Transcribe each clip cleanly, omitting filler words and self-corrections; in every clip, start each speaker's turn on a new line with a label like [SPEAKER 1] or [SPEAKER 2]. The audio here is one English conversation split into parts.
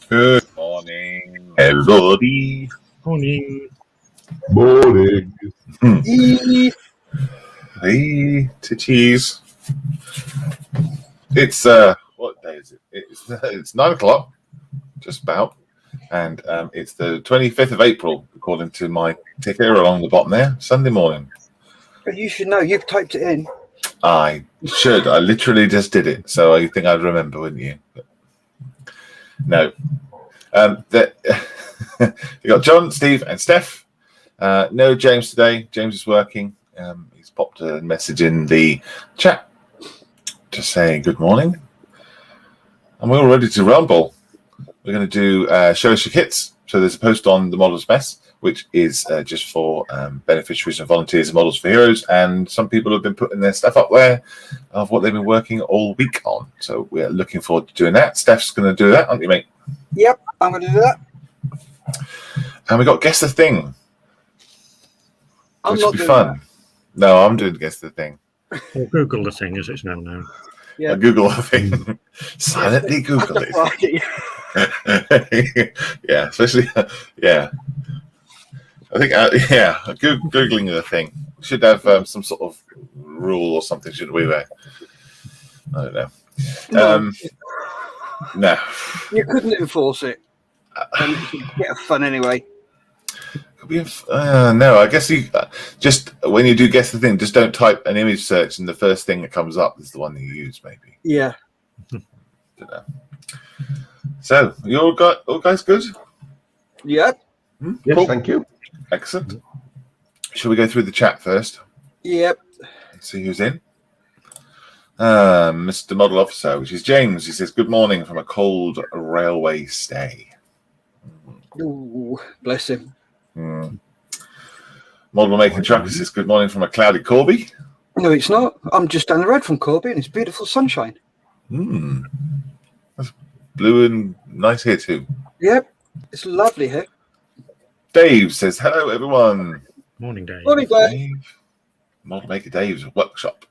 [SPEAKER 1] Good morning, everybody.
[SPEAKER 2] Morning.
[SPEAKER 3] Morning.
[SPEAKER 1] Hey, titties. It's what day is it? It's 9 o'clock, just about, and it's the 25th of April, according to my ticker along the bottom there. Sunday morning.
[SPEAKER 4] But you should know. You've typed it in.
[SPEAKER 1] I should. I literally just did it, so you think I'd remember, wouldn't you? But no. You got John, Steve, and Steph. No James today. James is working. He's popped a message in the chat to say good morning. And we're all ready to rumble. We're going to do show us your kits. So there's a post on the Models Mess, which is just for beneficiaries and volunteers and Models for Heroes. And some people have been putting their stuff up there of what they've been working all week on. So we're looking forward to doing that. Steph's going to do that, aren't you, mate?
[SPEAKER 4] Yep, I'm going to do that.
[SPEAKER 1] And we got Guess the Thing.
[SPEAKER 4] I'm
[SPEAKER 1] Which
[SPEAKER 4] not
[SPEAKER 1] will be
[SPEAKER 4] doing
[SPEAKER 1] fun. No, I'm doing Guess the Thing.
[SPEAKER 2] Or Google the Thing, as it's known now.
[SPEAKER 4] Yeah.
[SPEAKER 1] Google the thing. Silently Google it. Yeah, especially, yeah. I think, Googling the thing. We should have some sort of rule or something, should we? I don't know. No.
[SPEAKER 4] You couldn't enforce it. And get fun anyway.
[SPEAKER 1] No, I guess you just when you do Guess the Thing, just don't type an image search and the first thing that comes up is the one that you use, maybe.
[SPEAKER 4] Yeah.
[SPEAKER 1] Don't know. So, you all guys good?
[SPEAKER 4] Yep.
[SPEAKER 3] Yes,
[SPEAKER 1] Cool.
[SPEAKER 3] thank you.
[SPEAKER 1] Excellent. Shall we go through the chat first?
[SPEAKER 4] Yep.
[SPEAKER 1] Let's see who's in. Mr. Model Officer, which is James. He says, good morning from a cold railway stay.
[SPEAKER 4] Ooh, bless him.
[SPEAKER 1] Model Making Trucker says, good morning from a cloudy Corby.
[SPEAKER 4] No, it's not. I'm just down the road from Corby and it's beautiful sunshine.
[SPEAKER 1] That's blue and nice here too.
[SPEAKER 4] Yep. It's lovely here.
[SPEAKER 1] Dave says, hello everyone.
[SPEAKER 2] Morning, Dave.
[SPEAKER 4] Morning, Dave.
[SPEAKER 1] Model Maker Dave's workshop.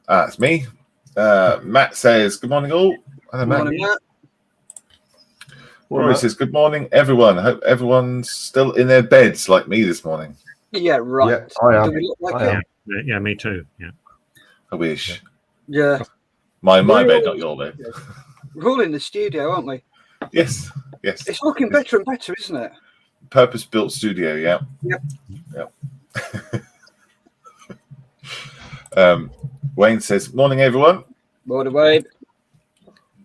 [SPEAKER 1] That's me. Matt says, good morning all. Hello, Matt.
[SPEAKER 4] Morning, Matt.
[SPEAKER 1] Rory says, good morning everyone. I hope everyone's still in their beds like me this morning.
[SPEAKER 4] Yeah, right.
[SPEAKER 3] Yeah, I am.
[SPEAKER 4] Do we look like
[SPEAKER 3] I
[SPEAKER 4] it?
[SPEAKER 3] am.
[SPEAKER 2] Yeah, me too. Yeah.
[SPEAKER 1] I wish.
[SPEAKER 4] Yeah.
[SPEAKER 1] My bed, not your bed.
[SPEAKER 4] We're all in the studio, aren't we?
[SPEAKER 1] Yes.
[SPEAKER 4] It's looking better and better, isn't it?
[SPEAKER 1] Purpose-built studio, yeah.
[SPEAKER 4] Yep.
[SPEAKER 1] Wayne says, morning everyone.
[SPEAKER 4] Morning, Wade.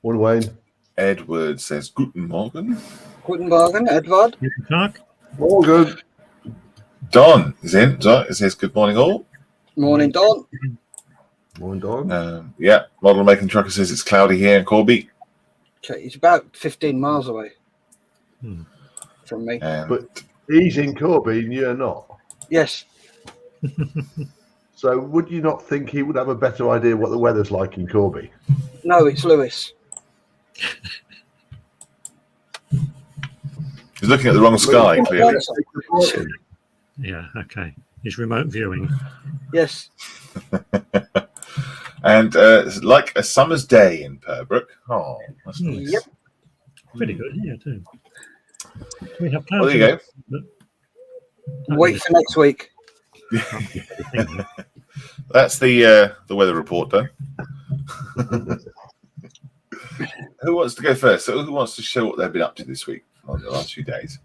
[SPEAKER 3] Morning, Wayne.
[SPEAKER 1] Edward says, Guten Morgen.
[SPEAKER 4] Guten Morgen, Edward.
[SPEAKER 2] Guten Tag.
[SPEAKER 3] All good.
[SPEAKER 1] Don is in. Don says, good morning, all.
[SPEAKER 4] Morning, Don.
[SPEAKER 3] Morning, dog.
[SPEAKER 1] Yeah, Model Making Trucker says it's cloudy here in Corby.
[SPEAKER 4] Okay, he's about 15 miles away from me.
[SPEAKER 3] But he's in Corby and you're not.
[SPEAKER 4] Yes.
[SPEAKER 3] So would you not think he would have a better idea what the weather's like in Corby?
[SPEAKER 4] No, it's Lewis.
[SPEAKER 1] He's looking at the wrong sky, clearly.
[SPEAKER 2] Yeah, okay. He's remote viewing.
[SPEAKER 4] Yes.
[SPEAKER 1] And like a summer's day in Purbrook. Oh, that's nice.
[SPEAKER 4] Yep.
[SPEAKER 2] Pretty good here, too. We have
[SPEAKER 1] Well, there you go.
[SPEAKER 4] Wait for next week.
[SPEAKER 1] That's the weather report done. Who wants to go first? So who wants to show what they've been up to this week on the last few days?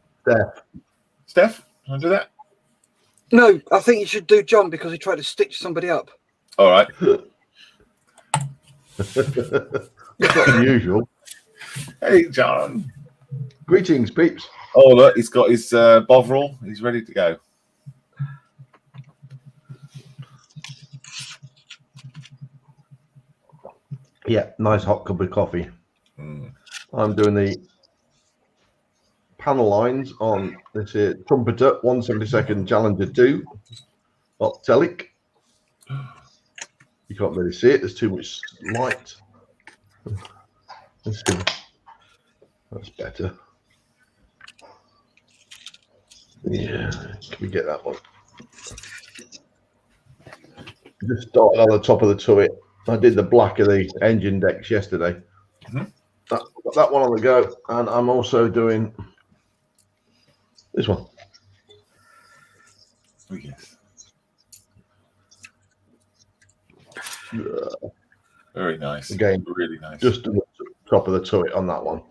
[SPEAKER 1] Steph, want to do that?
[SPEAKER 4] No, I think you should do John because he tried to stitch somebody up.
[SPEAKER 1] All right.
[SPEAKER 3] It's not unusual.
[SPEAKER 1] Hey, John.
[SPEAKER 3] Greetings, peeps.
[SPEAKER 1] Oh, look, he's got his bovril. He's ready to go.
[SPEAKER 3] Yeah, nice hot cup of coffee. I'm doing the panel lines on this here Trumpeter 172nd Challenger 2 Optelic. You can't really see it, there's too much light. That's better. Yeah, can we get that one? Just started on the top of the turret. I did the black of the engine decks yesterday. Got that one on the go, and I'm also doing this one.
[SPEAKER 1] Oh, yes. Very nice.
[SPEAKER 3] Again,
[SPEAKER 1] really nice.
[SPEAKER 3] Just to the top of the turret on that one.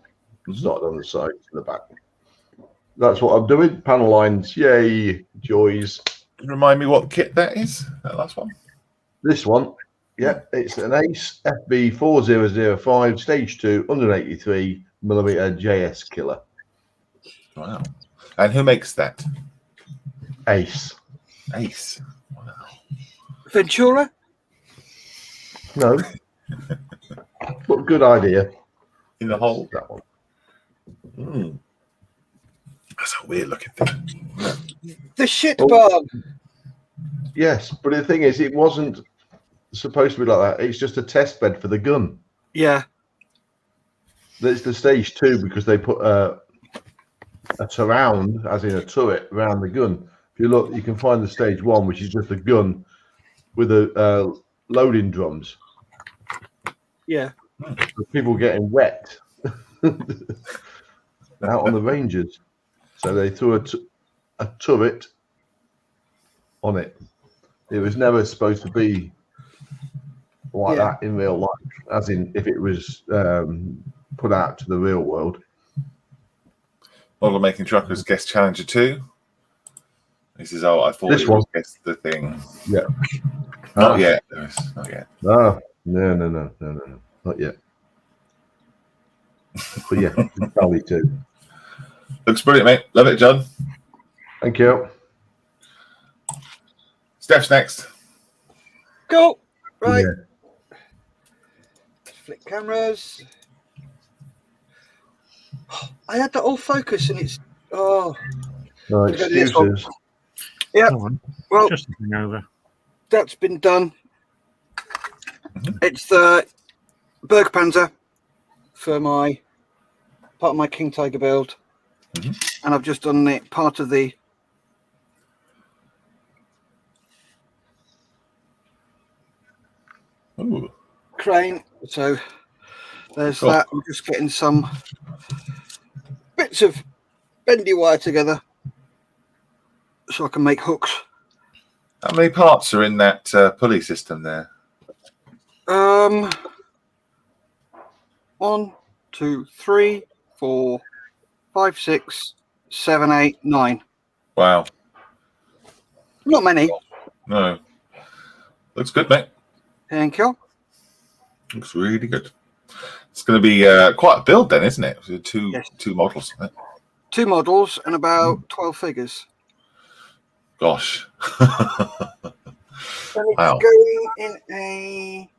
[SPEAKER 3] Started on the side to the back. That's what I'm doing. Panel lines, yay, joys.
[SPEAKER 1] Can you remind me what kit that is? That last one.
[SPEAKER 3] This one, yeah, it's an Ace FB 4005 Stage 2 183mm JS killer.
[SPEAKER 1] Wow. And who makes that?
[SPEAKER 3] Ace.
[SPEAKER 1] Ace. Wow.
[SPEAKER 4] Ventura?
[SPEAKER 3] No. But good idea.
[SPEAKER 1] In the hole.
[SPEAKER 3] That one.
[SPEAKER 1] That's a weird looking thing.
[SPEAKER 4] The shit bomb.
[SPEAKER 3] Yes, but the thing is, it wasn't supposed to be like that. It's just a test bed for the gun.
[SPEAKER 4] Yeah.
[SPEAKER 3] There's the Stage 2 because they put a surround, as in a turret, around the gun. If you look, you can find the Stage 1, which is just a gun with a loading drums.
[SPEAKER 4] Yeah.
[SPEAKER 3] People getting wet out on the ranges. So they threw a turret on it. It was never supposed to be like that in real life, as in if it was put out to the real world.
[SPEAKER 1] Model Making Truckers guest Challenger 2. He says, oh, I thought
[SPEAKER 3] This
[SPEAKER 1] it
[SPEAKER 3] one.
[SPEAKER 1] was guest the thing.
[SPEAKER 3] Yeah.
[SPEAKER 1] Not yet, Lewis. Not yet.
[SPEAKER 3] No, not yet. But yeah, probably too.
[SPEAKER 1] Looks brilliant, mate. Love it, John.
[SPEAKER 3] Thank you.
[SPEAKER 1] Steph's next.
[SPEAKER 4] Go. Right.
[SPEAKER 3] Yeah.
[SPEAKER 4] Flip cameras. I had that all focus and it's
[SPEAKER 3] No
[SPEAKER 4] Go to this one.
[SPEAKER 3] excuses.
[SPEAKER 4] Yeah.
[SPEAKER 2] Go on.
[SPEAKER 4] Well,
[SPEAKER 2] Just looking over.
[SPEAKER 4] that's been done. It's the Bergpanzer for my part of my King Tiger build, and I've just done it part of the
[SPEAKER 1] Ooh.
[SPEAKER 4] crane. So there's
[SPEAKER 1] Cool.
[SPEAKER 4] that. I'm just getting some bits of bendy wire together so I can make hooks.
[SPEAKER 1] How many parts are in that pulley system there?
[SPEAKER 4] 1, 2, 3, 4, 5, 6, 7, 8, 9.
[SPEAKER 1] Wow.
[SPEAKER 4] Not many.
[SPEAKER 1] No. Looks good, mate.
[SPEAKER 4] Thank you.
[SPEAKER 1] Looks really good. It's going to be quite a build then, isn't it? Two models. Isn't it?
[SPEAKER 4] 2 models and about 12 figures.
[SPEAKER 1] Gosh.
[SPEAKER 4] And it's
[SPEAKER 1] Wow.
[SPEAKER 4] going in a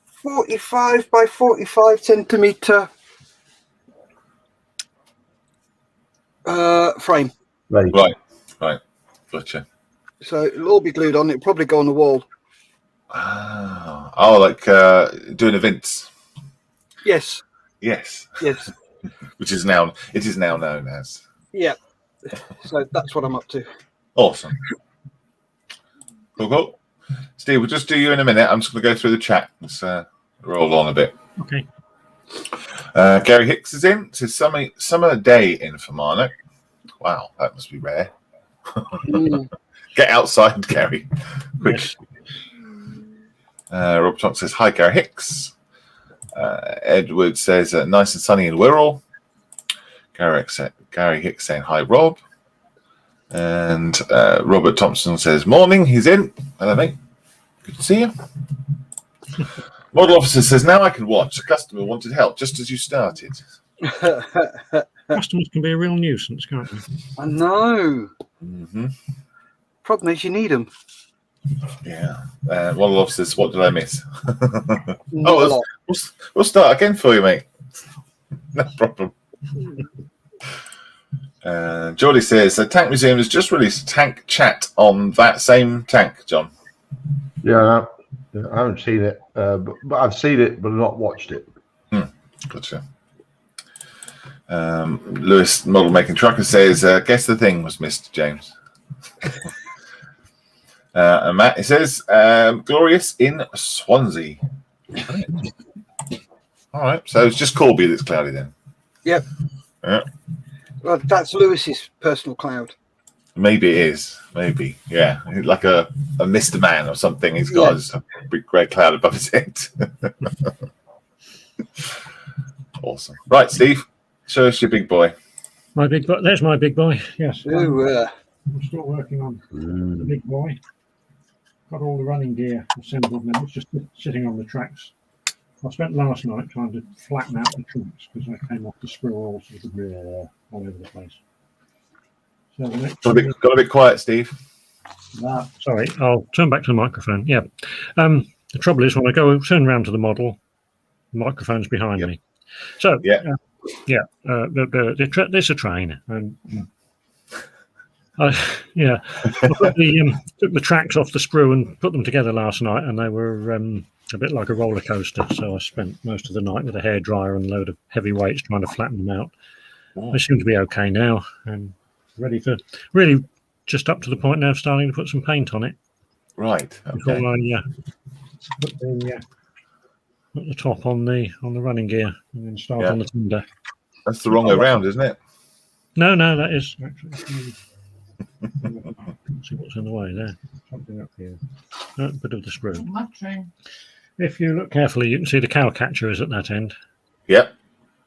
[SPEAKER 4] 45 by 45 centimeter frame.
[SPEAKER 1] Right. Gotcha.
[SPEAKER 4] So it'll all be glued on. It'll probably go on the wall.
[SPEAKER 1] Oh, like doing events.
[SPEAKER 4] Yes.
[SPEAKER 1] Yes.
[SPEAKER 4] Yes.
[SPEAKER 1] It is now known as.
[SPEAKER 4] Yeah. So that's what I'm up to.
[SPEAKER 1] Awesome. Cool. Steve, we'll just do you in a minute. I'm just going to go through the chat. Let's roll on a bit.
[SPEAKER 2] Okay.
[SPEAKER 1] Gary Hicks is in. It says summer day in Fermanagh. Wow, that must be rare. Get outside, Gary. Quick.
[SPEAKER 2] Yes.
[SPEAKER 1] Rob Tonk says, hi, Gary Hicks. Edward says, nice and sunny in Wirral. Gary Hicks saying, hi, Rob. And Robert Thompson says, morning, he's in. Hello, mate. Good to see you. Model officer says, now I can watch. A customer wanted help just as you started.
[SPEAKER 2] Customers can be a real nuisance, can't they?
[SPEAKER 4] I know.
[SPEAKER 1] Mm-hmm.
[SPEAKER 4] Problem is, you need them.
[SPEAKER 1] Yeah. Model officer says, what did I miss?
[SPEAKER 4] Not a lot.
[SPEAKER 1] We'll start again for you, mate. No problem. Geordie says, the Tank Museum has just released Tank Chat on that same tank, John.
[SPEAKER 3] Yeah, I haven't seen it, but I've seen it, but not watched it.
[SPEAKER 1] Gotcha. Lewis, model making trucker, says, guess the thing was missed, James. And Matt, it says, glorious in Swansea. All right, so it's just Corby that's cloudy then.
[SPEAKER 4] Yep.
[SPEAKER 1] Yeah.
[SPEAKER 4] Well, that's Lewis's personal cloud.
[SPEAKER 1] Maybe it is. Maybe, yeah, like a Mr. Man or something. He's got a big grey cloud above his head. Awesome. Right, Steve, show us your big boy.
[SPEAKER 2] My big boy. There's my big boy. Yes.
[SPEAKER 4] Ooh,
[SPEAKER 2] I'm still working on the big boy. Got all the running gear assembled now. It's just sitting on the tracks. I spent last night trying to flatten out the tracks because I came off the screw all sort of all over the place. So the next
[SPEAKER 1] Got a bit quiet, Steve.
[SPEAKER 2] sorry, I'll turn back to the microphone. Yeah. The trouble is when I turn around to the model, the microphone's behind me. So there's a train. And I took the tracks off the sprue and put them together last night, and they were a bit like a roller coaster. So I spent most of the night with a hairdryer and a load of heavy weights trying to flatten them out. They seem to be okay now and ready for really just up to the point now of starting to put some paint on it.
[SPEAKER 1] Right. Okay.
[SPEAKER 2] Before I put the top on the running gear and then start on the tender.
[SPEAKER 1] That's the wrong way round, isn't it?
[SPEAKER 2] No, that is actually. Let's see what's in the way there. Something up here. A bit of the sprue. If you look carefully, you can see the cow catcher is at that end.
[SPEAKER 1] Yep.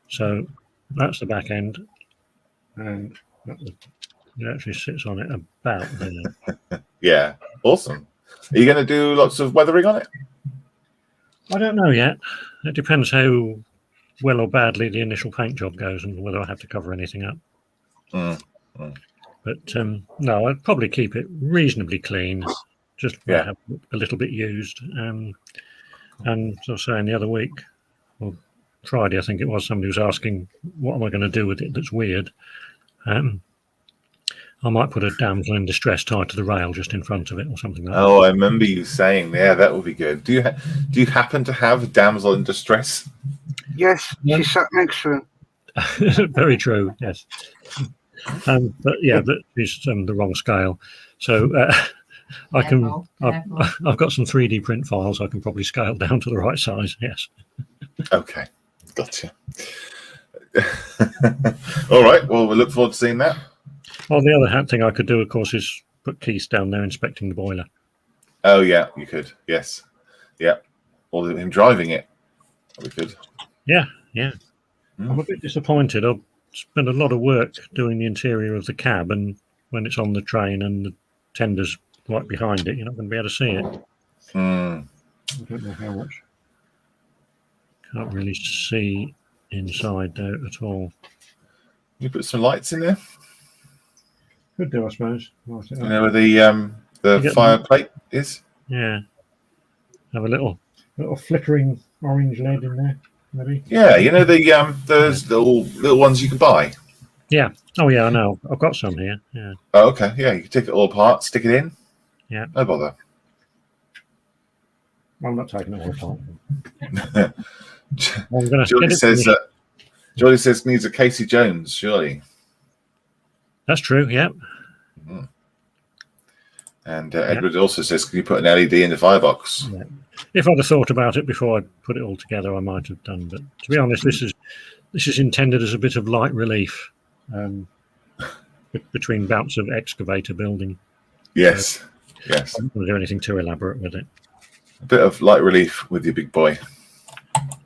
[SPEAKER 2] So that's the back end, and it actually sits on it about there.
[SPEAKER 1] Yeah. Awesome. Are you going to do lots of weathering on it?
[SPEAKER 2] I don't know yet. It depends how well or badly the initial paint job goes and whether I have to cover anything up. But no, I'd probably keep it reasonably clean, just have a little bit used. And as I was saying the other week, or Friday, I think it was, somebody was asking, what am I going to do with it that's weird? I might put a damsel in distress tied to the rail just in front of it or something like that.
[SPEAKER 1] Oh, I remember you saying, that would be good. Do you happen to have a damsel in distress?
[SPEAKER 4] yes, she sat next to him.
[SPEAKER 2] Very true, yes. But yeah, that is the wrong scale. So I've got some 3D print files I can probably scale down to the right size, yes.
[SPEAKER 1] Okay, gotcha. All right, well, we look forward to seeing that.
[SPEAKER 2] Well, the other thing I could do, of course, is put Keith down there inspecting the boiler.
[SPEAKER 1] Oh, yeah, you could, yes. Yeah, or him driving it. We could.
[SPEAKER 2] Yeah. I'm a bit disappointed. I've spent a lot of work doing the interior of the cab, and when it's on the train and the tender's right behind it, you're not going to be able to see it. I don't know how much. Can't really see inside there at all.
[SPEAKER 1] You put some lights in there.
[SPEAKER 2] Could do, I suppose. Light it
[SPEAKER 1] You
[SPEAKER 2] up.
[SPEAKER 1] know where
[SPEAKER 2] You
[SPEAKER 1] the
[SPEAKER 2] get
[SPEAKER 1] fire plate is.
[SPEAKER 2] Yeah. Have a little flickering orange lead in there, maybe.
[SPEAKER 1] Yeah, you know those little ones you can buy.
[SPEAKER 2] Yeah. Oh yeah, I know. I've got some here. Yeah.
[SPEAKER 1] Oh, okay. Yeah, you can take it all apart, stick it in.
[SPEAKER 2] Yeah.
[SPEAKER 1] No bother.
[SPEAKER 2] I'm not taking it all apart. I'm going to
[SPEAKER 1] Jordy says Jordy says needs a Casey Jones, surely.
[SPEAKER 2] That's true. Yeah.
[SPEAKER 1] Mm. And Edward also says, can you put an LED in the firebox?
[SPEAKER 2] Yeah. If I'd have thought about it before I put it all together, I might have done. But to be honest, this is intended as a bit of light relief between bouts of excavator building.
[SPEAKER 1] Yes. Yes.
[SPEAKER 2] I don't want to do anything too elaborate with it.
[SPEAKER 1] A bit of light relief with your big boy.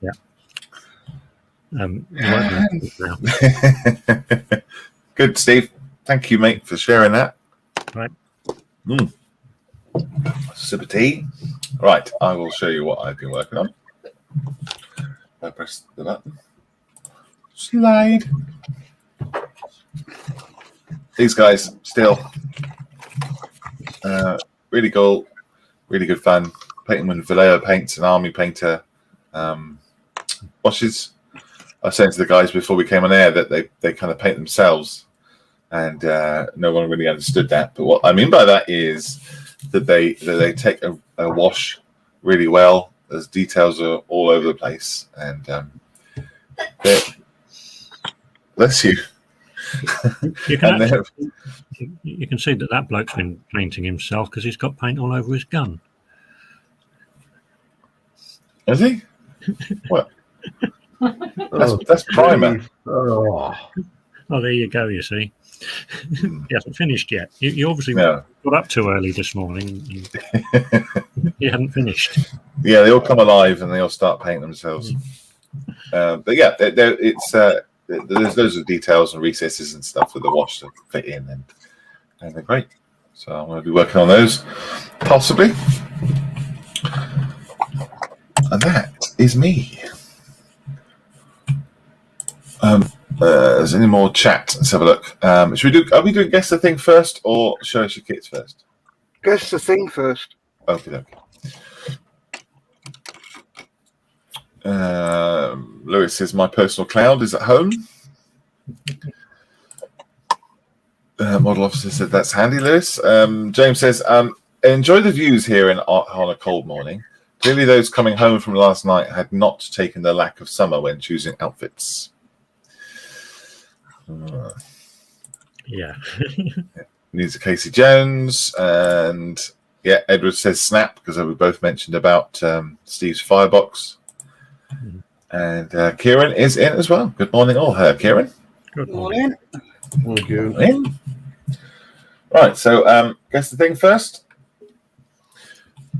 [SPEAKER 2] Yeah. You won't know now.
[SPEAKER 1] Good, Steve. Thank you, mate, for sharing that.
[SPEAKER 2] Right.
[SPEAKER 1] Sip of tea. Right, I will show you what I've been working on. I press the button. Slide. These guys still really cool, really good fun. Painting with Vallejo paints and Army Painter washes. I was saying to the guys before we came on air that they kind of paint themselves, and no one really understood that. But what I mean by that is that they take a wash really well. There's details are all over the place, and bless you.
[SPEAKER 2] You can see that bloke's been painting himself because he's got paint all over his gun.
[SPEAKER 1] Is he? What? That's primer.
[SPEAKER 3] Oh,
[SPEAKER 2] there you go. You see, he hasn't finished yet. You obviously
[SPEAKER 1] No.
[SPEAKER 2] got up too early this morning. He hadn't finished.
[SPEAKER 1] Yeah, they all come alive and they all start painting themselves. But yeah, there's loads of details and recesses and stuff with the wash to fit in, and they're great. So I'm going to be working on those, possibly. And that is me. There's any more chat? Let's have a look. Are we doing guess the thing first or show us your kits first?
[SPEAKER 4] Guess the thing first.
[SPEAKER 1] Okay. Lewis says my personal cloud is at home. Model officer said that's handy, Lewis. James says enjoy the views here on a cold morning. Clearly those coming home from last night had not taken the lack of summer when choosing outfits.
[SPEAKER 2] Yeah.
[SPEAKER 1] Needs a Casey Jones, and yeah, Edward says snap because we both mentioned about Steve's firebox. And Kieran is in as well. Good morning, all. Kieran.
[SPEAKER 2] Good morning.
[SPEAKER 3] thank you.
[SPEAKER 1] In. Right, so guess the thing first.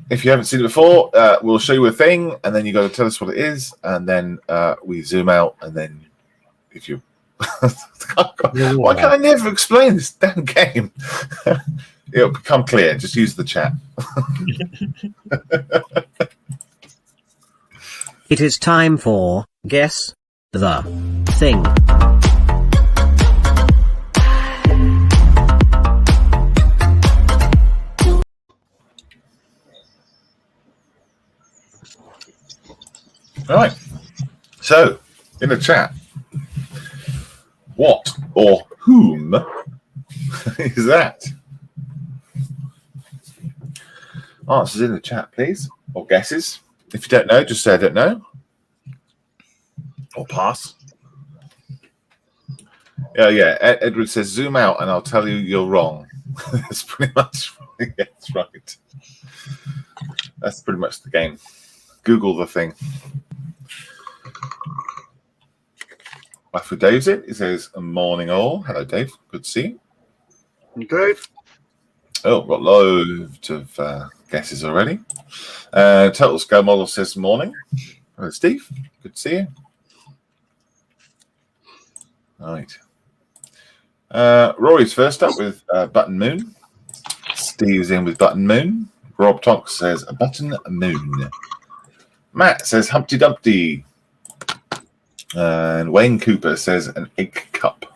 [SPEAKER 1] If you haven't seen it before, we'll show you a thing, and then you got to tell us what it is, and then we zoom out, and then if you why can't I never explain this damn game? It'll become clear. Just use the chat.
[SPEAKER 5] It is time for Guess the Thing.
[SPEAKER 1] All right. So, in the chat, what or whom is that? Answers in the chat, please, or guesses. If you don't know, just say I don't know, or pass. Yeah. Edward says zoom out, and I'll tell you you're wrong. That's pretty much that's right. That's pretty much the game. Google the thing. After Dave's in, he says, morning all. Hello, Dave. Good to see you.
[SPEAKER 4] Dave.
[SPEAKER 1] Oh, got loads of guesses already. Total Scale Model says morning. Hello, Steve. Good to see you. All right. Rory's first up with Button Moon. Steve's in with Button Moon. Rob Tonks says Button Moon. Matt says Humpty Dumpty. And Wayne Cooper says an egg cup.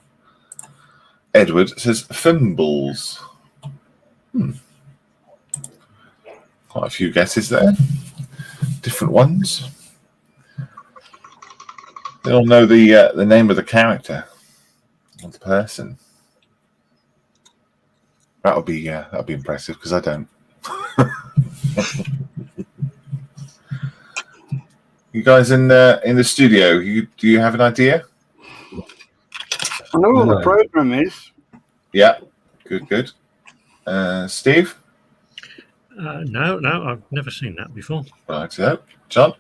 [SPEAKER 1] Edward says thimbles. Quite a few guesses there. Different ones. They all know the name of the character, of the person. That'll be impressive because I don't. You guys in the studio, do you have an idea?
[SPEAKER 4] I know what the program is.
[SPEAKER 1] Yeah, good. Steve?
[SPEAKER 2] No, I've never seen that before.
[SPEAKER 1] Right, so John?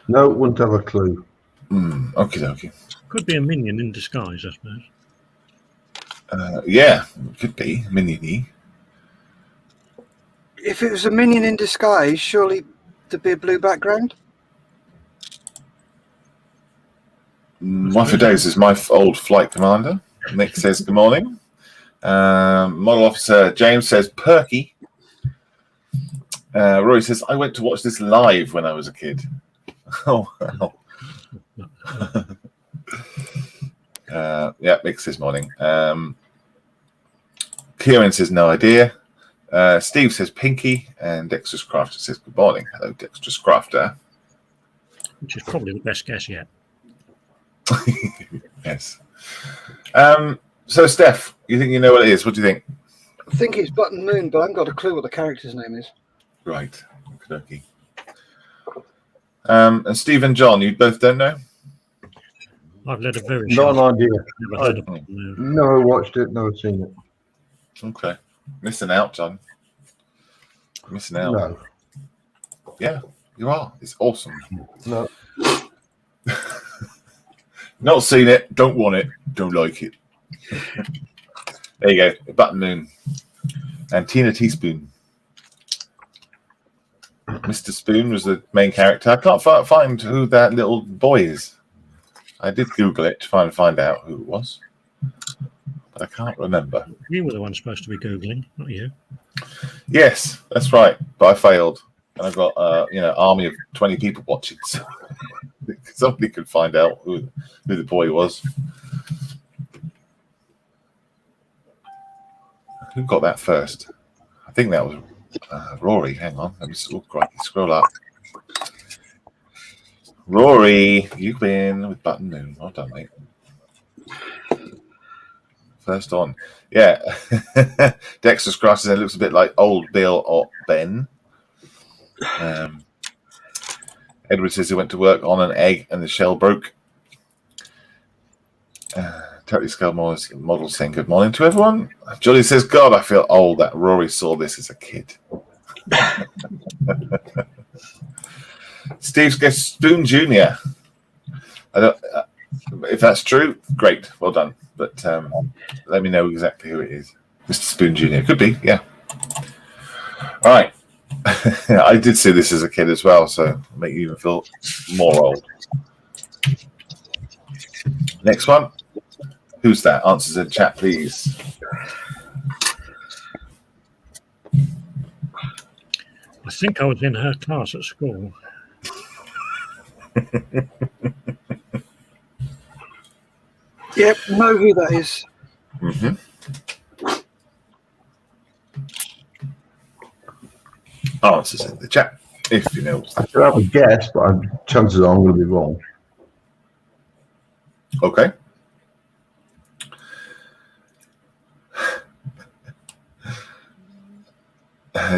[SPEAKER 3] No, wouldn't have a clue.
[SPEAKER 1] Okie dokie.
[SPEAKER 2] Could be a minion in disguise, I suppose.
[SPEAKER 1] Yeah, could be minion-y.
[SPEAKER 4] If it was a minion in disguise, surely there'd be a blue background.
[SPEAKER 1] One for days is my old flight commander. Nick says good morning. Model officer James says perky. Rory says I went to watch this live when I was a kid. Oh well. Yeah, Mick says morning. Kieran says no idea. Steve says pinky, and Dexter's Crafter says good morning. Hello, Dexter's Crafter.
[SPEAKER 2] Which is probably the best guess yet.
[SPEAKER 1] Yes. So, Steph, you think you know what it is? What do you think?
[SPEAKER 4] I think it's Button Moon, but I haven't got a clue what the character's name is.
[SPEAKER 1] Right. Okay. And Steve and John, you both don't know?
[SPEAKER 2] I've led a very
[SPEAKER 3] Not an idea.
[SPEAKER 2] never heard of it. No.
[SPEAKER 3] Never watched it, never seen it.
[SPEAKER 1] Okay. Missing out, John. Missing out.
[SPEAKER 3] No.
[SPEAKER 1] Yeah, you are. It's awesome.
[SPEAKER 3] No.
[SPEAKER 1] Not seen it, don't want it, don't like it. There you go. Button Moon. And Tina Teaspoon. Mr. Spoon was the main character. I can't find who that little boy is. I did Google it to try and find out who it was, but I can't remember.
[SPEAKER 2] You were the one supposed to be Googling, not you.
[SPEAKER 1] Yes, that's right, but I failed, and I've got army of 20 people watching, so somebody could find out who the boy was. Who got that first? I think that was Rory. Hang on, let me scroll up. Rory, you've been with Button Moon. Well done, mate. First on. Yeah. Dexter's Crafter said it looks a bit like Old Bill or Ben. Edward says he went to work on an egg and the shell broke. Totally Scale model saying good morning to everyone. Jolly says, God, I feel old that Rory saw this as a kid. Steve's guessed Spoon Jr. I don't. If that's true, great, well done. But let me know exactly who it is. Mr. Spoon Jr. Could be, yeah. All right. I did see this as a kid as well, so it'll make you even feel more old. Next one. Who's that? Answers in chat, please.
[SPEAKER 2] I think I was in her class at school.
[SPEAKER 4] Yep, know who that is.
[SPEAKER 1] Mm-hmm. Answers in the chat if you know.
[SPEAKER 3] I could have a guess, but chances are I'm going to be wrong.
[SPEAKER 1] Okay.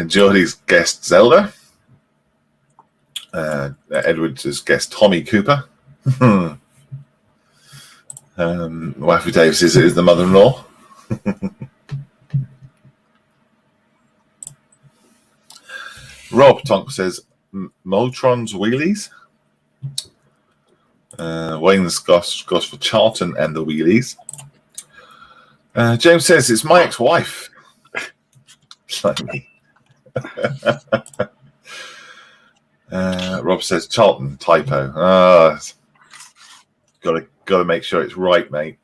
[SPEAKER 1] Geordie's guessed Zelda. Edwards has guessed Tommy Cooper. Wifey Davis is the mother-in-law. Rob Tonk says Moltron's Wheelies. Wayne's goes for Charlton and the Wheelies. James says it's my ex-wife. Like me. Rob says Charlton, typo. Gotta make sure it's right, mate.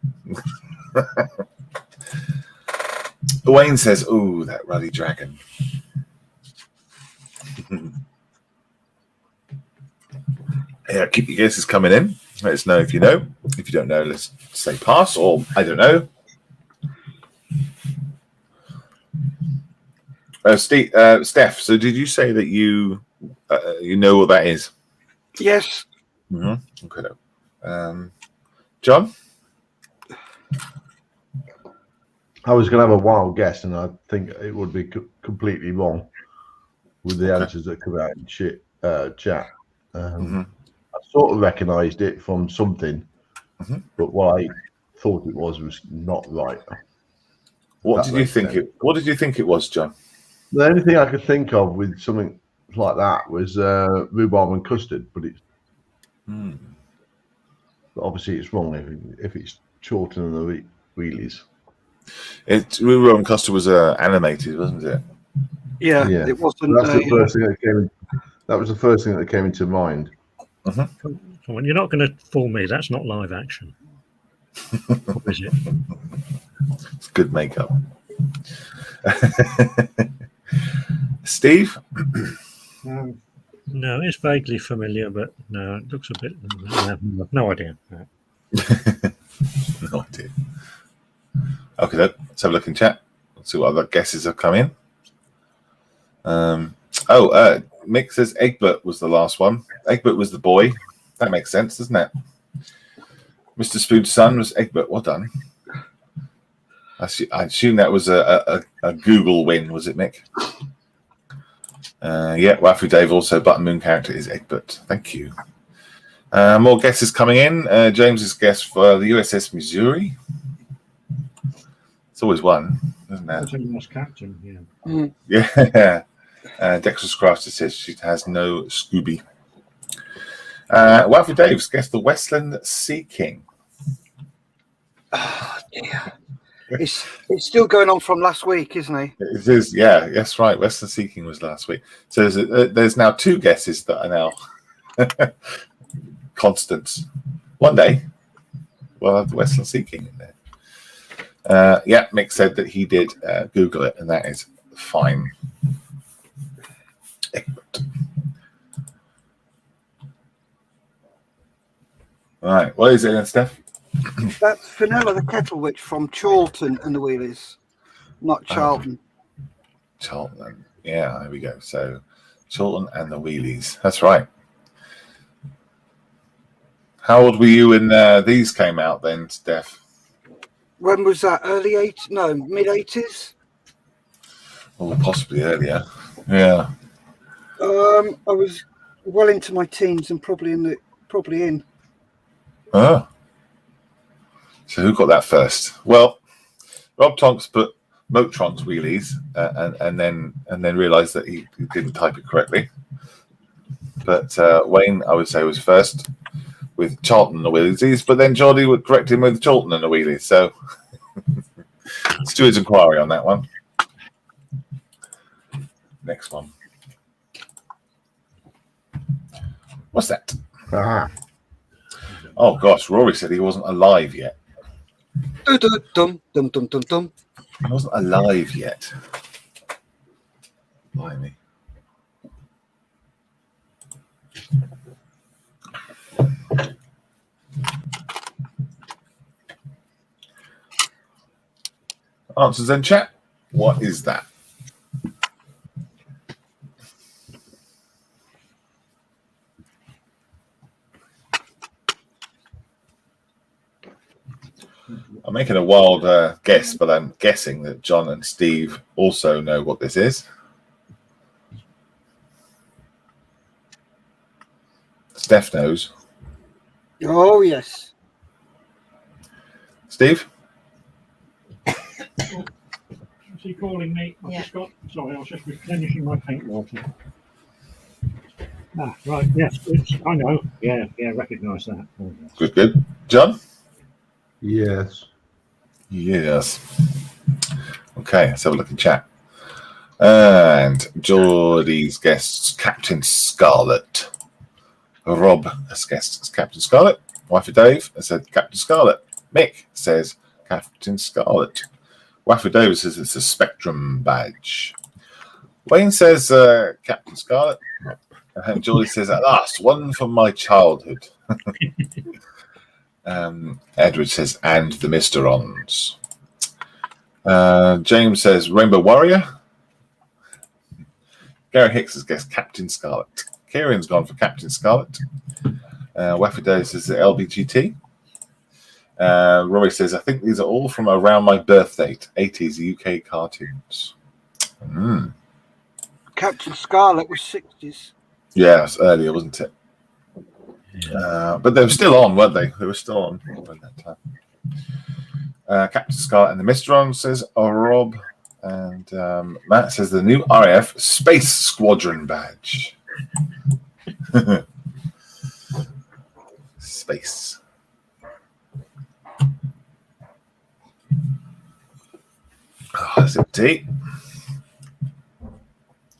[SPEAKER 1] Wayne says, "Ooh, that ruddy dragon." Yeah, keep your guesses coming in. Let us know if you know. If you don't know, let's say pass or I don't know. Steph, so did you say that you know what that is?
[SPEAKER 4] Yes.
[SPEAKER 1] Mm-hmm. Okay. John?
[SPEAKER 3] I was going to have a wild guess, and I think it would be completely wrong with the answers that come out in chat. I sort of recognised it from something, but what I thought it was not right.
[SPEAKER 1] What did you think it was, John?
[SPEAKER 3] The only thing I could think of with something like that was rhubarb and custard, but it's but obviously it's wrong if it's Chorlton and the Wheelies.
[SPEAKER 1] Rhubarb and custard was animated, wasn't it?
[SPEAKER 4] Yeah, it wasn't.
[SPEAKER 3] That's the first thing that came. That was the first thing that came into mind.
[SPEAKER 2] Come on, you're not going to fool me. That's not live action. What is it?
[SPEAKER 1] It's good makeup. Steve?
[SPEAKER 2] No, it's vaguely familiar, but no, it looks a bit. I have no idea. No.
[SPEAKER 1] No idea. Okay, let's have a look in chat. Let's see what other guesses have come in. Mick says Egbert was the last one. Egbert was the boy. That makes sense, doesn't it? Mr. Spoon's son was Egbert. Well done. I assume that was a Google win, was it, Mick? Wafu Dave also Button Moon character is Egbert. Thank you. More guesses coming in. James's guess for the USS Missouri. It's always one, isn't it?
[SPEAKER 2] Captain,
[SPEAKER 1] yeah. Yeah. Dexter's Crafter says she has no Scooby. Wafu Dave's guessed the Westland Sea King.
[SPEAKER 4] Oh, dear. It's still going on from last week, isn't he?
[SPEAKER 1] It is, yeah. That's right. Westland Sea King was last week. So there's now two guesses that are now constants. One day we'll have the Westland Sea King in there. Mick said that he did Google it, and that is fine. All right, what is it then, Steph?
[SPEAKER 4] That's Fenella the Kettle Witch from Chorlton and the Wheelies, not Charlton.
[SPEAKER 1] Charlton, yeah, there we go. So Chorlton and the Wheelies. That's right. How old were you when these came out then, Steph?
[SPEAKER 4] When was that? Early 80s? No, mid 80s.
[SPEAKER 1] Or possibly earlier. Yeah.
[SPEAKER 4] I was well into my teens and probably in.
[SPEAKER 1] Oh. So who got that first? Well, Rob Tonks put Motron's Wheelies and then realised that he didn't type it correctly. But Wayne, I would say, was first with Charlton and the Wheelies, but then Geordie would correct him with Chorlton and the Wheelies. So Stuart's inquiry on that one. Next one. What's that? Oh gosh, Rory said he wasn't alive yet.
[SPEAKER 4] Dum.
[SPEAKER 1] He wasn't alive yet. Blimey. Answers in chat. What is that? I'm making a wild guess, but I'm guessing that John and Steve also know what this is. Steph knows.
[SPEAKER 4] Oh, yes.
[SPEAKER 1] Steve?
[SPEAKER 2] Is he calling me? Sorry, I was just replenishing my paint water. Right, yes, I know. Yeah, recognise that. Oh, yes.
[SPEAKER 1] Good. John?
[SPEAKER 3] Yes.
[SPEAKER 1] Okay, let's have a look in chat. And Geordie's guests Captain Scarlet. Rob has guessed Captain Scarlet. Wafu Dave has said Captain Scarlet. Mick says Captain Scarlet. Wafu Dave says it's a Spectrum badge. Wayne says Captain Scarlet. And Geordie says, at last, one from my childhood. Edward says, and the Mysterons. James says, Rainbow Warrior. Gary Hicks has guessed Captain Scarlet. Kieran's gone for Captain Scarlet. Waffido says the LBGT. Rory says, I think these are all from around my birth date, 80s UK cartoons.
[SPEAKER 4] Captain Scarlet was 60s.
[SPEAKER 1] Yeah, it's earlier, wasn't it? Yeah. But they were still on, weren't they? They were still on at that time. Captain Scarlet and the Mysterons, says Rob. And Matt says the new RAF Space Squadron badge. Space. Oh, that's it. Tea.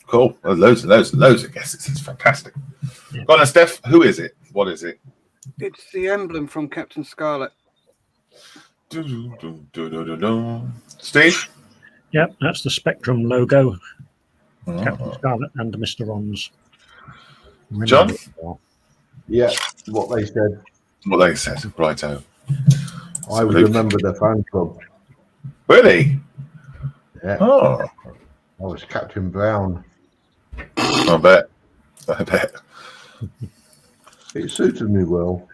[SPEAKER 1] Cool. Well, loads and loads of guesses. It's fantastic.
[SPEAKER 2] Yeah.
[SPEAKER 1] Go on, Steph. Who is it? What is it?
[SPEAKER 4] It's the emblem from Captain Scarlet.
[SPEAKER 1] Steve?
[SPEAKER 2] Yep, that's the Spectrum logo.
[SPEAKER 1] Oh.
[SPEAKER 2] Captain Scarlet and the Mysterons.
[SPEAKER 1] John?
[SPEAKER 3] Yeah, what they said.
[SPEAKER 1] What they said. Righto.
[SPEAKER 3] I would remember the fan club.
[SPEAKER 1] Really?
[SPEAKER 3] Yeah.
[SPEAKER 1] Oh.
[SPEAKER 3] I was Captain Brown.
[SPEAKER 1] I bet.
[SPEAKER 3] It suited me well.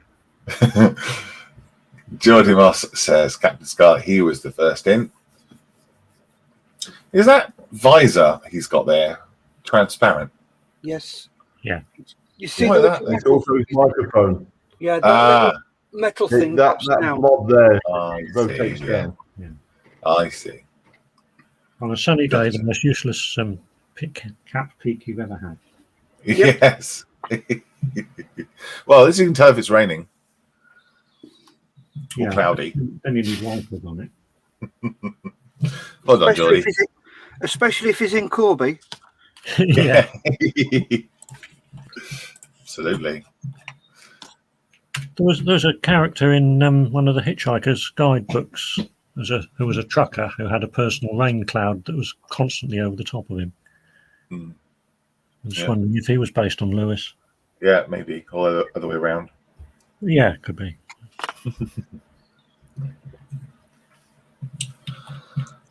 [SPEAKER 1] Geordie Moss says Captain Scarlet, he was the first in. Is that visor he's got there transparent?
[SPEAKER 4] Yes.
[SPEAKER 2] Yeah.
[SPEAKER 4] You see
[SPEAKER 1] What
[SPEAKER 4] that?
[SPEAKER 1] is that?
[SPEAKER 3] It's also his microphone.
[SPEAKER 4] Yeah, that little metal thing.
[SPEAKER 3] That
[SPEAKER 4] down.
[SPEAKER 3] knob there
[SPEAKER 1] I
[SPEAKER 3] rotates
[SPEAKER 1] see.
[SPEAKER 3] down.
[SPEAKER 1] I see.
[SPEAKER 2] On a sunny day, the most useless cat peak you've ever had.
[SPEAKER 1] Yep. Yes. Well, at least you can tell if it's raining or cloudy.
[SPEAKER 2] Then you need wipers on it.
[SPEAKER 1] Well done, Geordie.
[SPEAKER 4] Especially if he's in Corby.
[SPEAKER 2] Yeah.
[SPEAKER 1] Absolutely.
[SPEAKER 2] There was a character in one of the Hitchhiker's guidebooks. Who was a trucker who had a personal rain cloud that was constantly over the top of him. I'm just wondering if he was based on Lewis.
[SPEAKER 1] Yeah, maybe. Or the other way around.
[SPEAKER 2] Yeah, could be.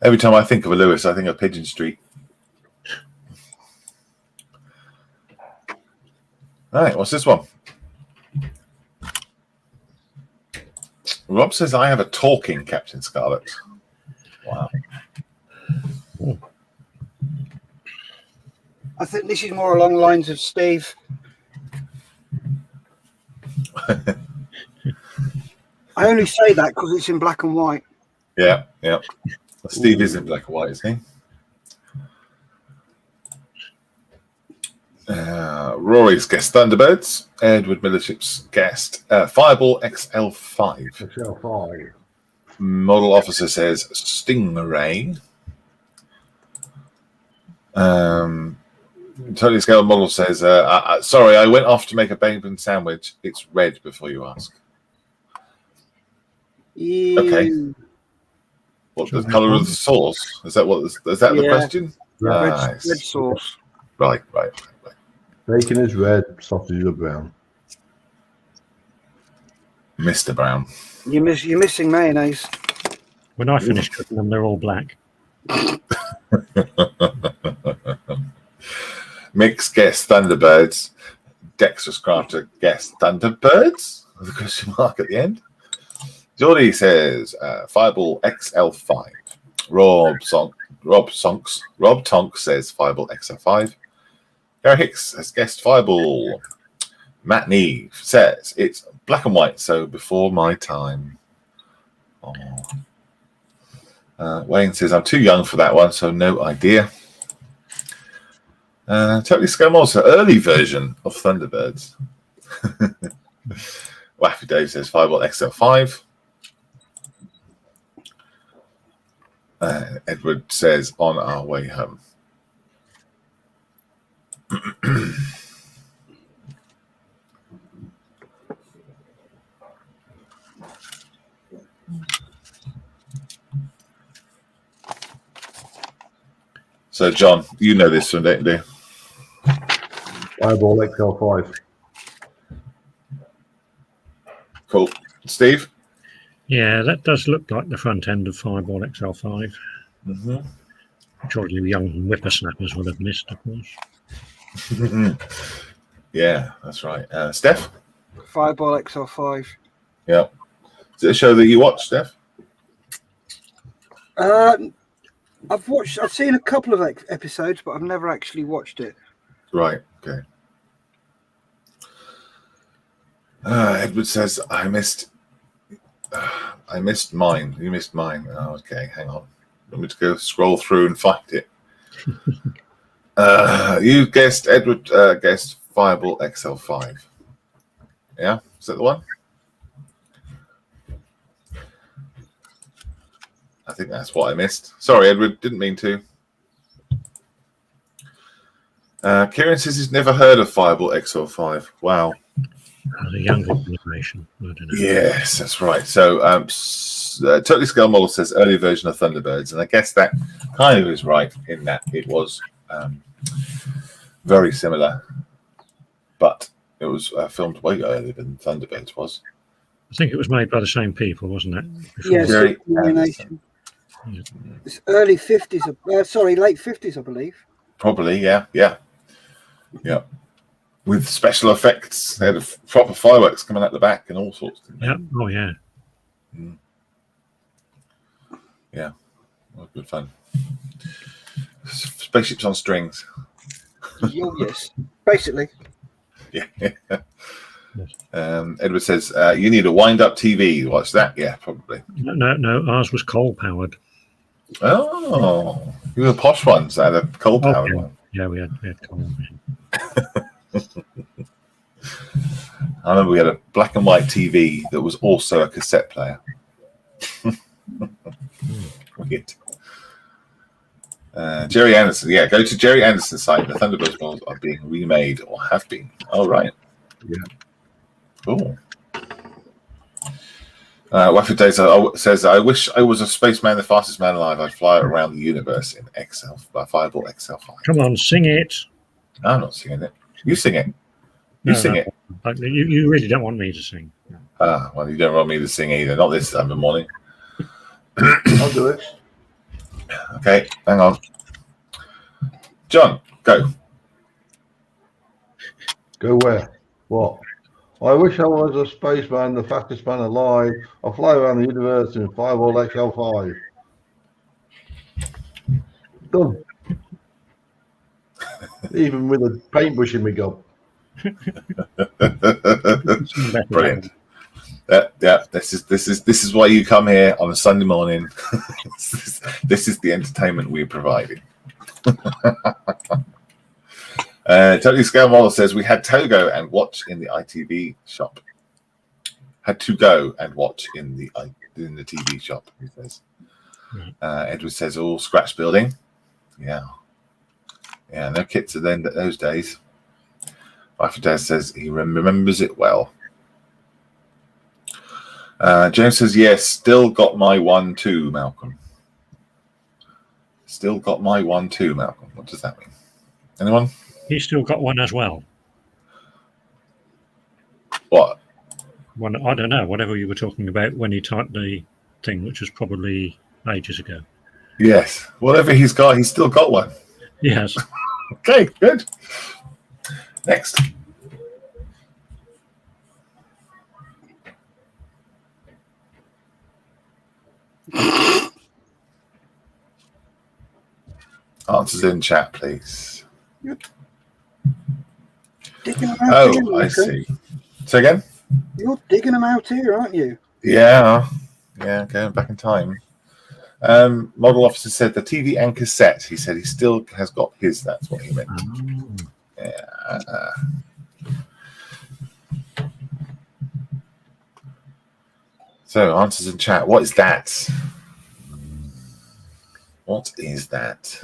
[SPEAKER 1] Every time I think of a Lewis, I think of Pigeon Street. All right, what's this one? Rob says, I have a talking Captain Scarlet. Wow.
[SPEAKER 4] I think this is more along the lines of Steve. I only say that because it's in black and white.
[SPEAKER 1] Yeah. Steve is in black and white, isn't he? Rory's guessed Thunderbirds. Edward Millership's guessed Fireball XL5.
[SPEAKER 3] XL5.
[SPEAKER 1] Model officer says Stingray. Totally Scale model says, sorry, I went off to make a bacon sandwich. It's red before you ask.
[SPEAKER 4] Yeah.
[SPEAKER 1] Okay. What the colour of the sauce? Is that the question?
[SPEAKER 4] Red sauce.
[SPEAKER 1] Right.
[SPEAKER 3] Bacon is red, sausage are brown.
[SPEAKER 1] Mr. Brown.
[SPEAKER 4] You're missing mayonnaise.
[SPEAKER 2] When I finish cooking them, they're all black.
[SPEAKER 1] Mix guessed Thunderbirds. Dexter's Crafter guessed Thunderbirds with a question mark at the end. Geordie says Fireball XL5. Rob Tonk says Fireball XL5. Gary Hicks has guessed Fireball. Matt Neve says it's black and white, so before my time. Wayne says I'm too young for that one, so no idea. Totally Scum also early version of Thunderbirds. Waffy Dave says Fireball XL5. Edward says on our way home. So, John, you know this one, don't you?
[SPEAKER 3] Fireball XL5.
[SPEAKER 1] Cool. Steve?
[SPEAKER 2] Yeah, that does look like the front end of Fireball XL5.
[SPEAKER 1] Mm-hmm.
[SPEAKER 2] Which all you young whippersnappers would have missed, of course.
[SPEAKER 1] Yeah, that's right. Steph?
[SPEAKER 4] Fireball XL5.
[SPEAKER 1] Yeah. Is it a show that you watch, Steph?
[SPEAKER 4] I've seen a couple of episodes, but I've never actually watched it.
[SPEAKER 1] Right. Okay. Edward says, I missed mine. You missed mine. Oh, okay. Hang on. Let me just go scroll through and find it. You guessed, Edward guessed Fireball XL5. Yeah? Is that the one? I think that's what I missed. Sorry, Edward. Didn't mean to. Kieran says he's never heard of Fireball XL5. Wow.
[SPEAKER 2] The younger generation. I don't know.
[SPEAKER 1] Yes, that's right. So, Totally Scale Model says early version of Thunderbirds, and I guess that kind of is right in that it was very similar, but it was filmed way earlier than Thunderbirds was.
[SPEAKER 2] I think it was made by the same people, wasn't it?
[SPEAKER 4] Yes,
[SPEAKER 1] Jerry
[SPEAKER 4] it's early 50s. Sorry, late 50s, I believe.
[SPEAKER 1] Probably, yeah. With special effects, they had proper fireworks coming out the back and all sorts.
[SPEAKER 2] Yeah. Oh, yeah.
[SPEAKER 1] Yeah. Well, good fun. Spaceships on strings.
[SPEAKER 4] Yes, basically.
[SPEAKER 1] Yeah. Edward says you need a wind-up TV to watch that. Yeah, probably.
[SPEAKER 2] No, ours was coal-powered.
[SPEAKER 1] Oh, you were the posh ones that had a coal-powered one.
[SPEAKER 2] Yeah, we had coal.
[SPEAKER 1] I remember we had a black and white TV that was also a cassette player. Weird. Jerry Anderson, go to Jerry Anderson's site. The Thunderbirds models are being remade or have been. Oh, right.
[SPEAKER 3] Yeah.
[SPEAKER 1] Cool. Waffle Day says, I wish I was a spaceman, the fastest man alive. I'd fly around the universe in Fireball XL5.
[SPEAKER 2] Come on, sing it.
[SPEAKER 1] I'm not singing it. You sing it. You sing it.
[SPEAKER 2] You really don't want me to sing.
[SPEAKER 1] Well, you don't want me to sing either. Not this time of morning.
[SPEAKER 3] I'll do it.
[SPEAKER 1] Okay, hang on. John, go.
[SPEAKER 3] Go where? What? I wish I was a spaceman, the fastest man alive. I'll fly around the universe in Fireball XL5. Done. Even with a paintbrush in my gob.
[SPEAKER 1] Brilliant. Yeah, this is why you come here on a Sunday morning. This is the entertainment we're providing. Totally Scale Model says we had to go and watch in the ITV shop. Had to go and watch in the TV shop. He says. Edward says all scratch building. Yeah, no kits at those days. Wife Dad says he remembers it well. James says yes. Still got my 1-2, Malcolm. Still got my 1-2, Malcolm. What does that mean? Anyone?
[SPEAKER 2] He's still got one as well.
[SPEAKER 1] What?
[SPEAKER 2] One, I don't know. Whatever you were talking about when he typed the thing, which was probably ages ago.
[SPEAKER 1] Yes. Whatever he's got, he's still got one.
[SPEAKER 2] Yes.
[SPEAKER 1] Okay, good. Next. Answers in chat, please. I see. Say again?
[SPEAKER 4] You're digging them out here, aren't you?
[SPEAKER 1] Yeah, going back in time. Model officer said the TV and cassette. He said he still has got his. That's what he meant. Yeah. So, answers in chat. What is that? What is that?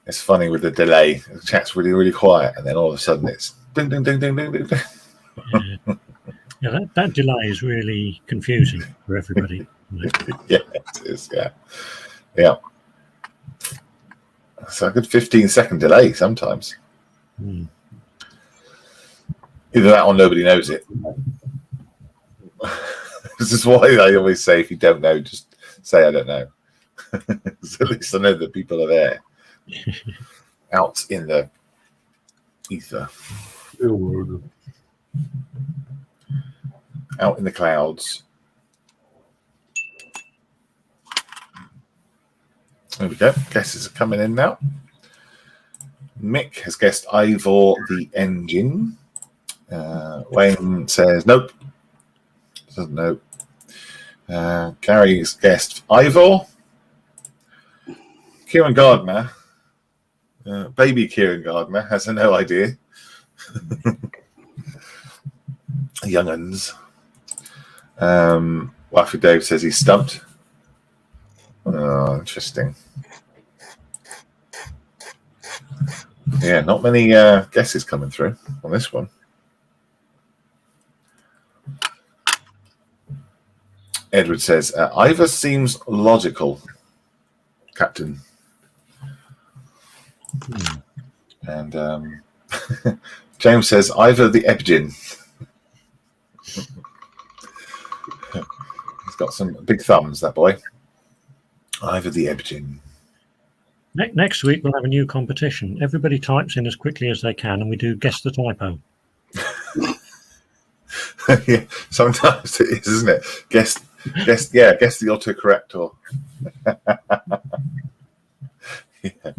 [SPEAKER 1] It's funny with the delay. The chat's really, really quiet, and then all of a sudden it's ding, ding, ding, ding, ding, ding.
[SPEAKER 2] Yeah, that delay is really confusing for everybody.
[SPEAKER 1] Yeah, it is. Yeah. It's a good 15-second delay sometimes.
[SPEAKER 2] Mm.
[SPEAKER 1] Either that or nobody knows it. This is why I always say, if you don't know, just say I don't know. So at least I know that people are there, out in the ether, out in the clouds. There we go. Guesses are coming in now. Mick has guessed Ivor the Engine. Wayne says nope. Doesn't know. Gary's guessed Ivor. Kieran Gardner, baby Kieran Gardner, has no idea. Young'uns. Wifey Dave says he's stumped. Oh, interesting. Yeah, not many guesses coming through on this one. Edward says, Ivor seems logical, Captain. And James says, Ivor the Ebgin. He's got some big thumbs, that boy. Ivor the Ebgin.
[SPEAKER 2] Next week, we'll have a new competition. Everybody types in as quickly as they can, and we do guess the typo.
[SPEAKER 1] Yeah, sometimes it is, isn't it? Guess the autocorrect or. Yeah.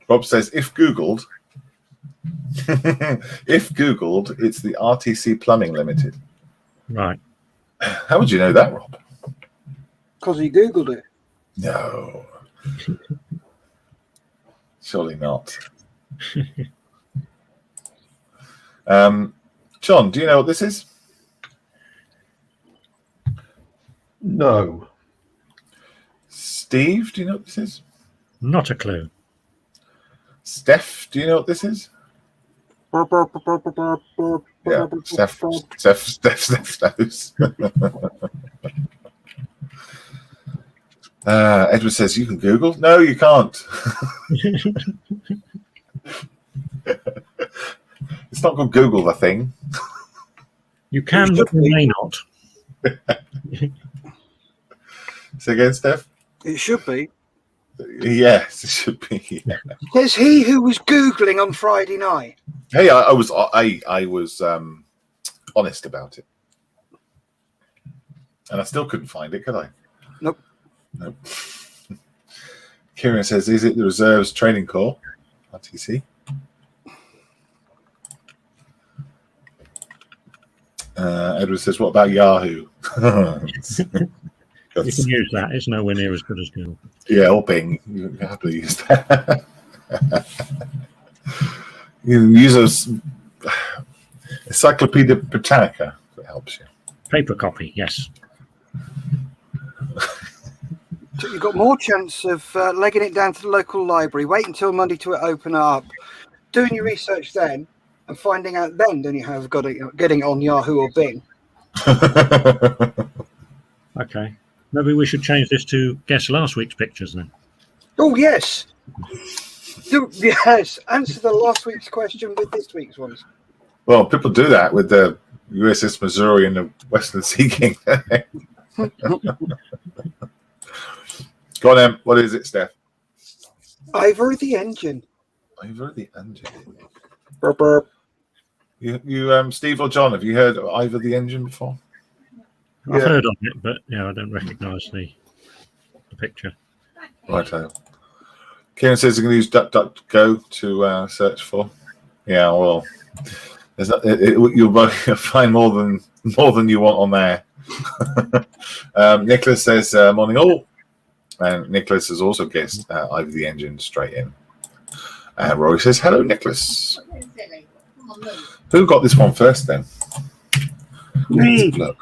[SPEAKER 1] Rob says, if Googled, it's the RTC Plumbing Limited.
[SPEAKER 2] Right.
[SPEAKER 1] How would you know that, Rob?
[SPEAKER 4] Because he Googled it.
[SPEAKER 1] No. Surely not. John, do you know what this is?
[SPEAKER 3] No.
[SPEAKER 1] Steve, do you know what this is?
[SPEAKER 2] Not a clue.
[SPEAKER 1] Steph, do you know what this is? Yeah, Steph knows. Edward says, you can Google. No, you can't. It's not called Google, the thing.
[SPEAKER 2] You can, but you may not.
[SPEAKER 1] Say again, Steph?
[SPEAKER 4] It should be.
[SPEAKER 1] Yes, it should be. Yeah.
[SPEAKER 4] There's he who was Googling on Friday night.
[SPEAKER 1] Hey, I was honest about it. And I still couldn't find it, could I?
[SPEAKER 4] Nope.
[SPEAKER 1] Kieran says, is it the Reserves Training Corps? RTC. Edward says, what about Yahoo?
[SPEAKER 2] You can use that. It's nowhere near as good as Google.
[SPEAKER 1] Yeah, or Bing. You can happily use that. You can use Encyclopedia Britannica, if it helps you.
[SPEAKER 2] Paper copy, yes.
[SPEAKER 4] So you've got more chance of legging it down to the local library. Wait until Monday to open up. Doing your research then and finding out then you have got it, getting it on Yahoo or Bing.
[SPEAKER 2] Okay. Maybe we should change this to guess last week's pictures then.
[SPEAKER 4] Oh, yes. Yes. Answer the last week's question with this week's ones.
[SPEAKER 1] Well, people do that with the USS Missouri and the Western Sea King. Go on, Em. What is it, Steph?
[SPEAKER 4] Ivor the Engine.
[SPEAKER 1] Ivor the Engine.
[SPEAKER 4] Burp, burp.
[SPEAKER 1] You, Steve or John, have you heard of Ivor the Engine before?
[SPEAKER 2] I've heard of it, but I don't recognise the picture.
[SPEAKER 1] Right. Kieran says you can use DuckDuckGo to search for. Yeah, well, you'll find more than you want on there. Nicholas says morning all, and Nicholas has also guessed Ivor the Engine straight in. Rory says hello, Nicholas. Who got this one first then?
[SPEAKER 4] Me.
[SPEAKER 1] Look.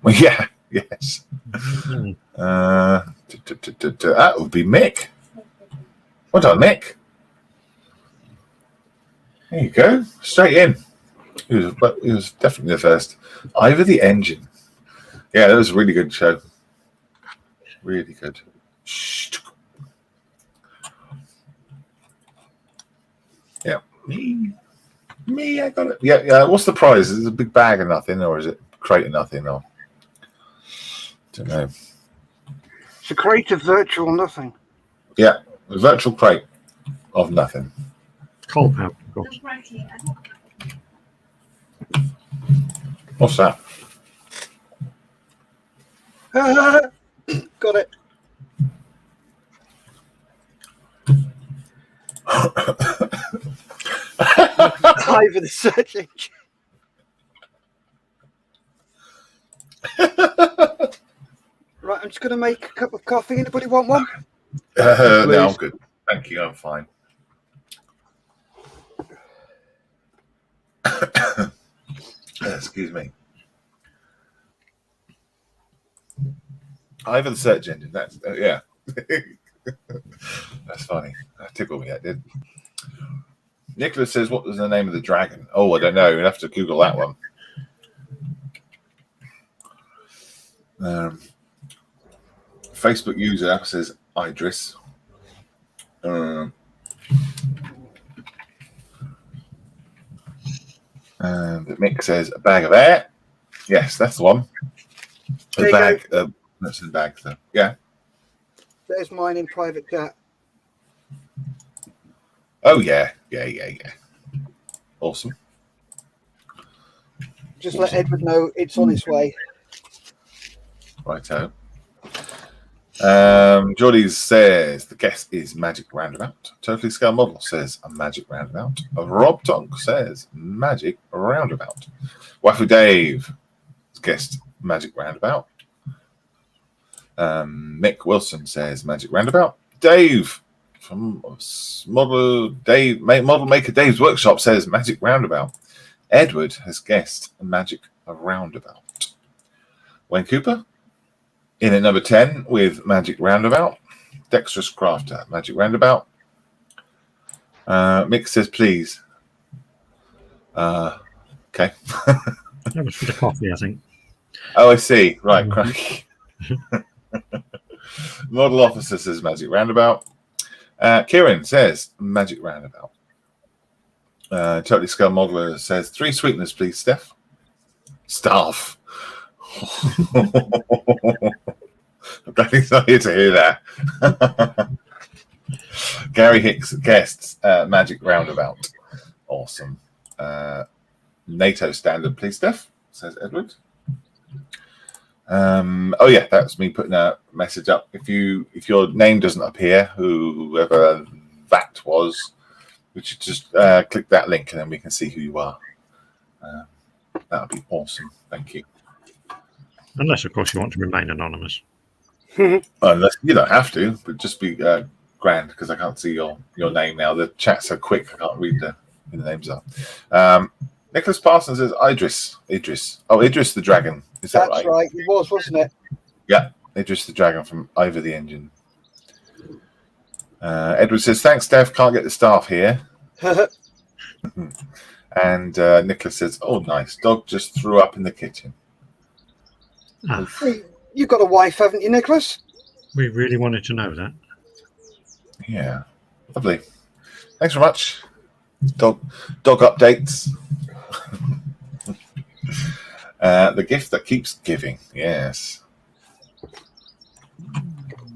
[SPEAKER 1] Well, yeah, yes. That would be Mick. Well done, Mick. There you go. Straight in. He was definitely the first. Ivor the Engine. Yeah, that was a really good show. Really good. Yeah. Me, I got it. Yeah. What's the prize? Is it a big bag of nothing, or is it a crate of nothing? Or don't know.
[SPEAKER 4] It's a crate of virtual nothing.
[SPEAKER 1] Yeah, a virtual crate of nothing.
[SPEAKER 2] Coal pouch, of course.
[SPEAKER 1] What's that?
[SPEAKER 4] Got it. Ivor the search engine. Right, I'm just going to make a cup of coffee. Anybody want one?
[SPEAKER 1] No, I'm good. Thank you. I'm fine. Excuse me. Ivor the search engine. That's yeah. That's funny. That tickled me. That did. Nicholas says, "What was the name of the dragon?" Oh, I don't know. You'll have to Google that one. Facebook user says Idris. And Mick says a bag of air. Yes, that's the one. A bag. That's in the bag. So yeah.
[SPEAKER 4] There's mine in private chat.
[SPEAKER 1] Oh yeah. Awesome.
[SPEAKER 4] Just let Edward know it's on its way.
[SPEAKER 1] Righto. Geordie says the guest is Magic Roundabout. Totally Scale Model says a Magic Roundabout. Rob Tonk says Magic Roundabout. Waffle Dave guest Magic Roundabout. Mick Wilson says Magic Roundabout. Dave from Model Maker Dave's Workshop says Magic Roundabout. Edward has guessed Magic Roundabout. Wayne Cooper in at number 10 with Magic Roundabout. Dexterous Crafter, Magic Roundabout. Mick says, please. Okay.
[SPEAKER 2] That was for the coffee, I think.
[SPEAKER 1] Oh, I see. Right, crack. Model Officer says Magic Roundabout. Kieran says Magic Roundabout. Totally Scale Modeler says 3 sweeteners, please, Steph. Staff. I'm glad he's not here to hear that. Gary Hicks guests Magic Roundabout. Awesome. NATO standard, please, Steph, says Edward. Oh yeah, that's me putting a message up. If your name doesn't appear, whoever that was, we should just click that link and then we can see who you are. That would be awesome. Thank you.
[SPEAKER 2] Unless, of course, you want to remain anonymous.
[SPEAKER 1] Unless you don't have to, but just be grand because I can't see your name now. The chat's so quick, I can't read the names up. Nicholas Parsons says Idris. Oh, Idris the Dragon. Is that right?
[SPEAKER 4] That's right. It was, wasn't it?
[SPEAKER 1] Yeah, Idris the Dragon from Ivor the Engine. Edward says, thanks, Steph. Can't get the staff here. And Nicholas says, oh, nice. Dog just threw up in the kitchen.
[SPEAKER 4] You've got a wife, haven't you, Nicholas?
[SPEAKER 2] We really wanted to know that.
[SPEAKER 1] Yeah, lovely. Thanks very much. Dog updates. The gift that keeps giving. Yes.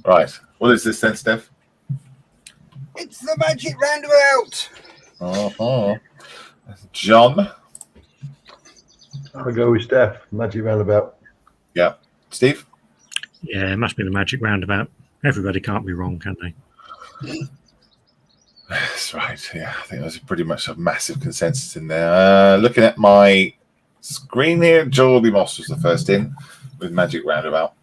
[SPEAKER 1] Right. What is this then, Steph?
[SPEAKER 4] It's the Magic Roundabout.
[SPEAKER 1] John.
[SPEAKER 3] I'll go with Steph. Magic Roundabout.
[SPEAKER 1] Yeah. Steve?
[SPEAKER 2] Yeah, it must be the Magic Roundabout. Everybody can't be wrong, can they?
[SPEAKER 1] That's right. Yeah, I think there's pretty much a massive consensus in there. Looking at my screen here, Geordie Moss was the first in with Magic Roundabout.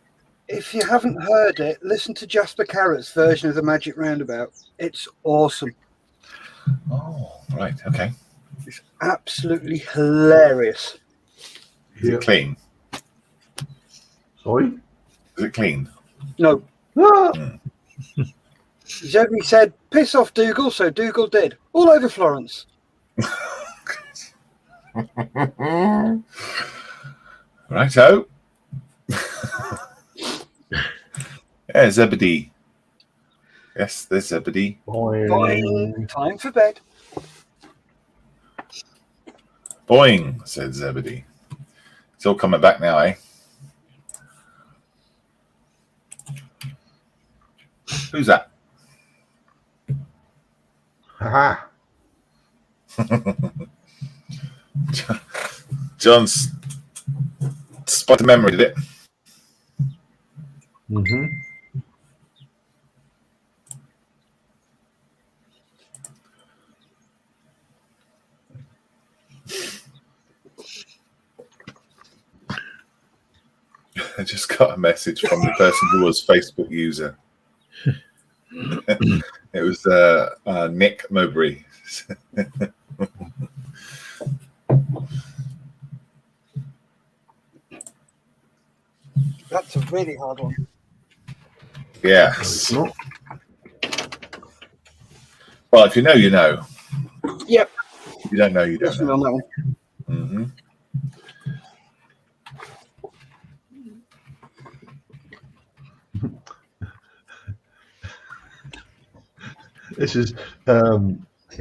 [SPEAKER 4] If you haven't heard it, listen to Jasper Carrot's version of the Magic Roundabout. It's awesome.
[SPEAKER 1] Oh, right. Okay.
[SPEAKER 4] It's absolutely hilarious.
[SPEAKER 1] Is it clean?
[SPEAKER 3] Sorry?
[SPEAKER 1] Is it clean?
[SPEAKER 4] No.
[SPEAKER 1] Mm.
[SPEAKER 4] He's only said, piss off Dougal, so Dougal did. All over Florence.
[SPEAKER 1] Righto. Yeah, Zebedee. Yes, there's Zebedee.
[SPEAKER 4] Boing. Time for bed.
[SPEAKER 1] Boing, said Zebedee. It's all coming back now, eh? Who's that?
[SPEAKER 3] Ha
[SPEAKER 1] John's spot the memory, did it?
[SPEAKER 3] Mm-hmm.
[SPEAKER 1] I just got a message from the person who was Facebook user. It was Nick Mowbray.
[SPEAKER 4] That's a really hard one.
[SPEAKER 1] Yes. Well, if you know, you know.
[SPEAKER 4] Yep.
[SPEAKER 1] If you don't know, you don't
[SPEAKER 4] Definitely
[SPEAKER 1] know.
[SPEAKER 4] on that one.
[SPEAKER 1] Mm-hmm.
[SPEAKER 3] This is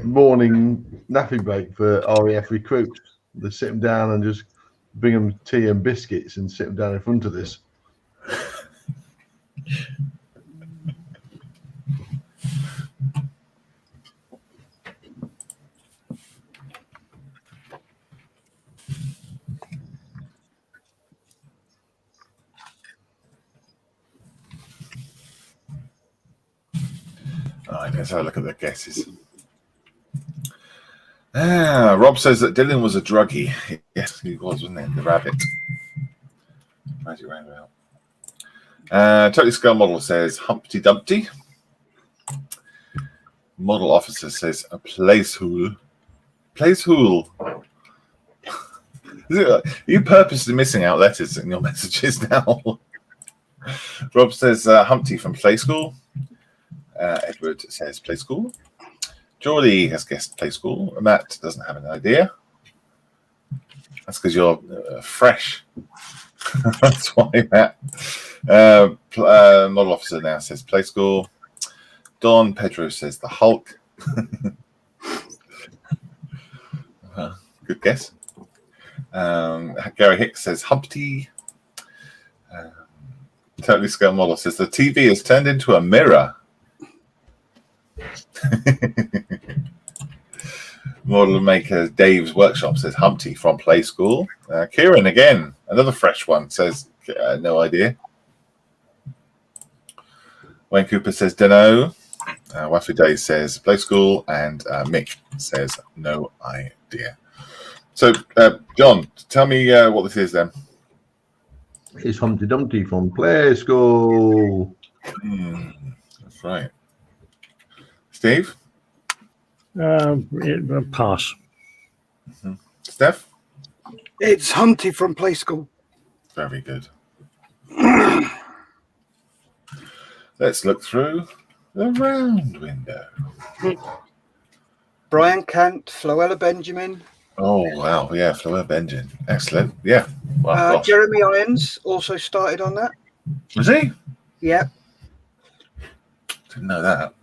[SPEAKER 3] morning napping break for RAF recruits. They sit them down and just bring them tea and biscuits and sit them down in front of this.
[SPEAKER 1] All right, let's have a look at the guesses. Rob says that Dylan was a druggie. Yes, he was, wasn't he? The rabbit. Magic roundabout. Totally Skull Model says Humpty Dumpty. Model Officer says a placehool. Placehool. Are you purposely missing out letters in your messages now? Rob says Humpty from Play School. Edward says Play School. Geordie has guessed Play School. Matt doesn't have an idea. That's because you're fresh. That's why, Matt. Model Officer now says Play School. Don Pedro says the Hulk. Good guess. Gary Hicks says Humpty. Totally Scale Model says the TV has turned into a mirror. Model Maker Dave's Workshop says Humpty from Play School. Kieran again, another fresh one, says no idea. Wayne Cooper says dunno. Waffy Day says Play School, and Mick says no idea. So, John, tell me what this is then.
[SPEAKER 3] It's Humpty Dumpty from Play School.
[SPEAKER 1] That's right. Steve?
[SPEAKER 2] Pass.
[SPEAKER 1] Mm-hmm. Steph?
[SPEAKER 4] It's Humpty from Play School.
[SPEAKER 1] Very good. Let's look through the round window.
[SPEAKER 4] Brian Kant, Floella Benjamin.
[SPEAKER 1] Oh, wow. Yeah, Floella Benjamin. Excellent. Yeah. Wow,
[SPEAKER 4] Jeremy Irons also started on that.
[SPEAKER 1] Was he?
[SPEAKER 4] Yeah.
[SPEAKER 1] Didn't know that.